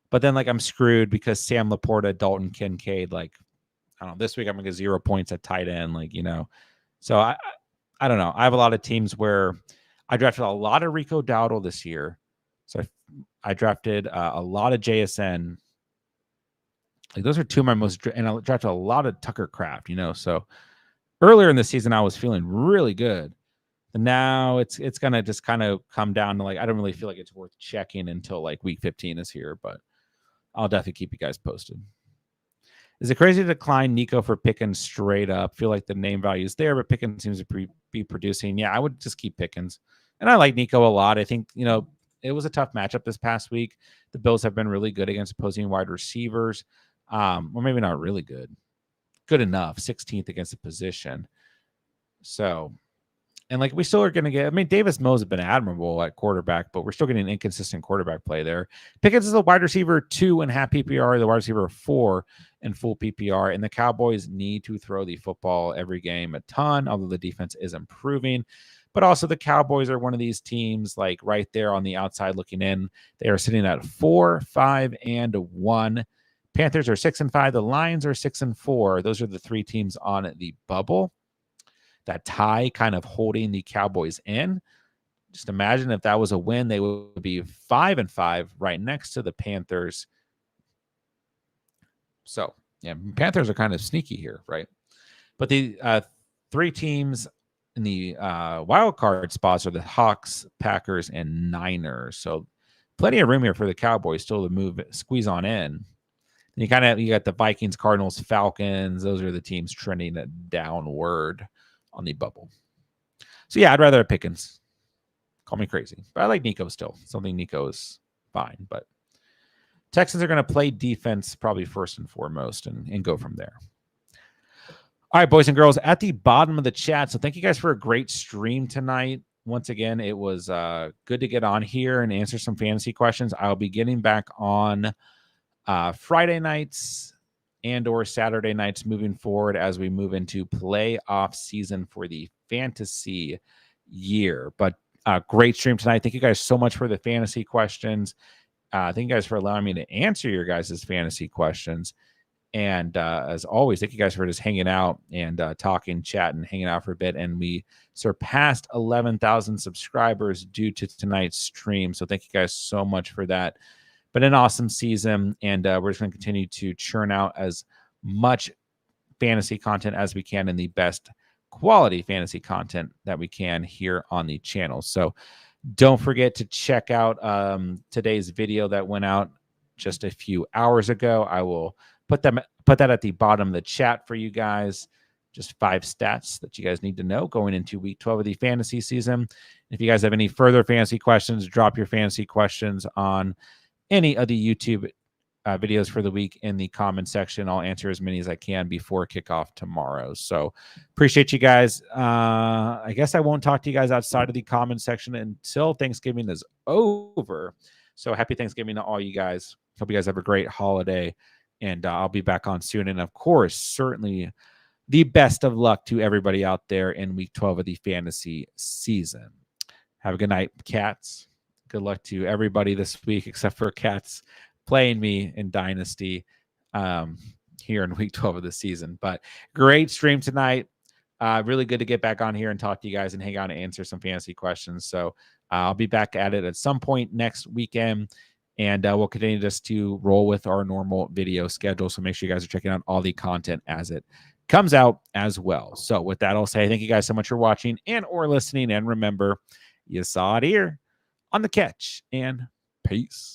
But then like I'm screwed because Sam Laporta, Dalton Kincaid, like I don't know. This week I'm gonna get 0 points at tight end, like So I don't know. I have a lot of teams where I drafted a lot of Rico Dowdle this year. So I drafted a lot of JSN. Like those are two of my most, and I drafted a lot of Tucker Kraft. So earlier in the season I was feeling really good. And now it's gonna just kind of come down to like I don't really feel like it's worth checking until like week 15 is here, but I'll definitely keep you guys posted. Is it crazy to decline Nico for Pickens straight up? Feel like the name value is there, but Pickens seems to be producing. Yeah, I would just keep Pickens. And I like Nico a lot. I think, it was a tough matchup this past week. The Bills have been really good against opposing wide receivers. Or maybe not really good. Good enough. 16th against the position. So, and like we still are going to get, Davis Mills has been admirable at quarterback, but we're still getting inconsistent quarterback play there. Pickens is a wide receiver 2 in half PPR, the wide receiver 4 in full PPR, and the Cowboys need to throw the football every game a ton, although the defense is improving. But also the Cowboys are one of these teams like right there on the outside looking in. They are sitting at 4, 5, and 1. Panthers are 6-5. The Lions are 6-4. Those are the 3 teams on the bubble. That tie kind of holding the Cowboys in. Just imagine if that was a win, they would be 5-5 right next to the Panthers. So, yeah, Panthers are kind of sneaky here, right? But the 3 teams in the wild card spots are the Hawks, Packers, and Niners. So, plenty of room here for the Cowboys still to squeeze on in. And you got the Vikings, Cardinals, Falcons. Those are the teams trending downward on the bubble. So yeah, I'd rather have Pickens. Call me crazy, but I like Nico still. Something Nico is fine, but Texans are going to play defense probably first and foremost and go from there. All right, boys and girls, at the bottom of the chat. So thank you guys for a great stream tonight. Once again, it was good to get on here and answer some fantasy questions. I'll be getting back on Friday nights and or Saturday nights moving forward as we move into playoff season for the fantasy year. But great stream tonight. Thank you guys so much for the fantasy questions. Thank you guys for allowing me to answer your guys' fantasy questions. And as always, thank you guys for just hanging out and talking, chatting, hanging out for a bit. And we surpassed 11,000 subscribers due to tonight's stream. So thank you guys so much for that. But an awesome season, and we're just going to continue to churn out as much fantasy content as we can and the best quality fantasy content that we can here on the channel. So don't forget to check out today's video that went out just a few hours ago. I will put that at the bottom of the chat for you guys. Just 5 stats that you guys need to know going into week 12 of the fantasy season. If you guys have any further fantasy questions, drop your fantasy questions on any of the YouTube videos for the week in the comment section. I'll answer as many as I can before kickoff tomorrow. So appreciate you guys. I guess I won't talk to you guys outside of the comment section until Thanksgiving is over. So happy Thanksgiving to all you guys. Hope you guys have a great holiday, and I'll be back on soon. And of course, certainly the best of luck to everybody out there in week 12 of the fantasy season. Have a good night, cats. Good luck to everybody this week, except for cats playing me in Dynasty here in week 12 of the season. But great stream tonight. Really good to get back on here and talk to you guys and hang out and answer some fantasy questions. So I'll be back at it at some point next weekend, and we'll continue just to roll with our normal video schedule. So make sure you guys are checking out all the content as it comes out as well. So with that, I'll say thank you guys so much for watching and or listening. And remember, you saw it here on The Catch, and peace.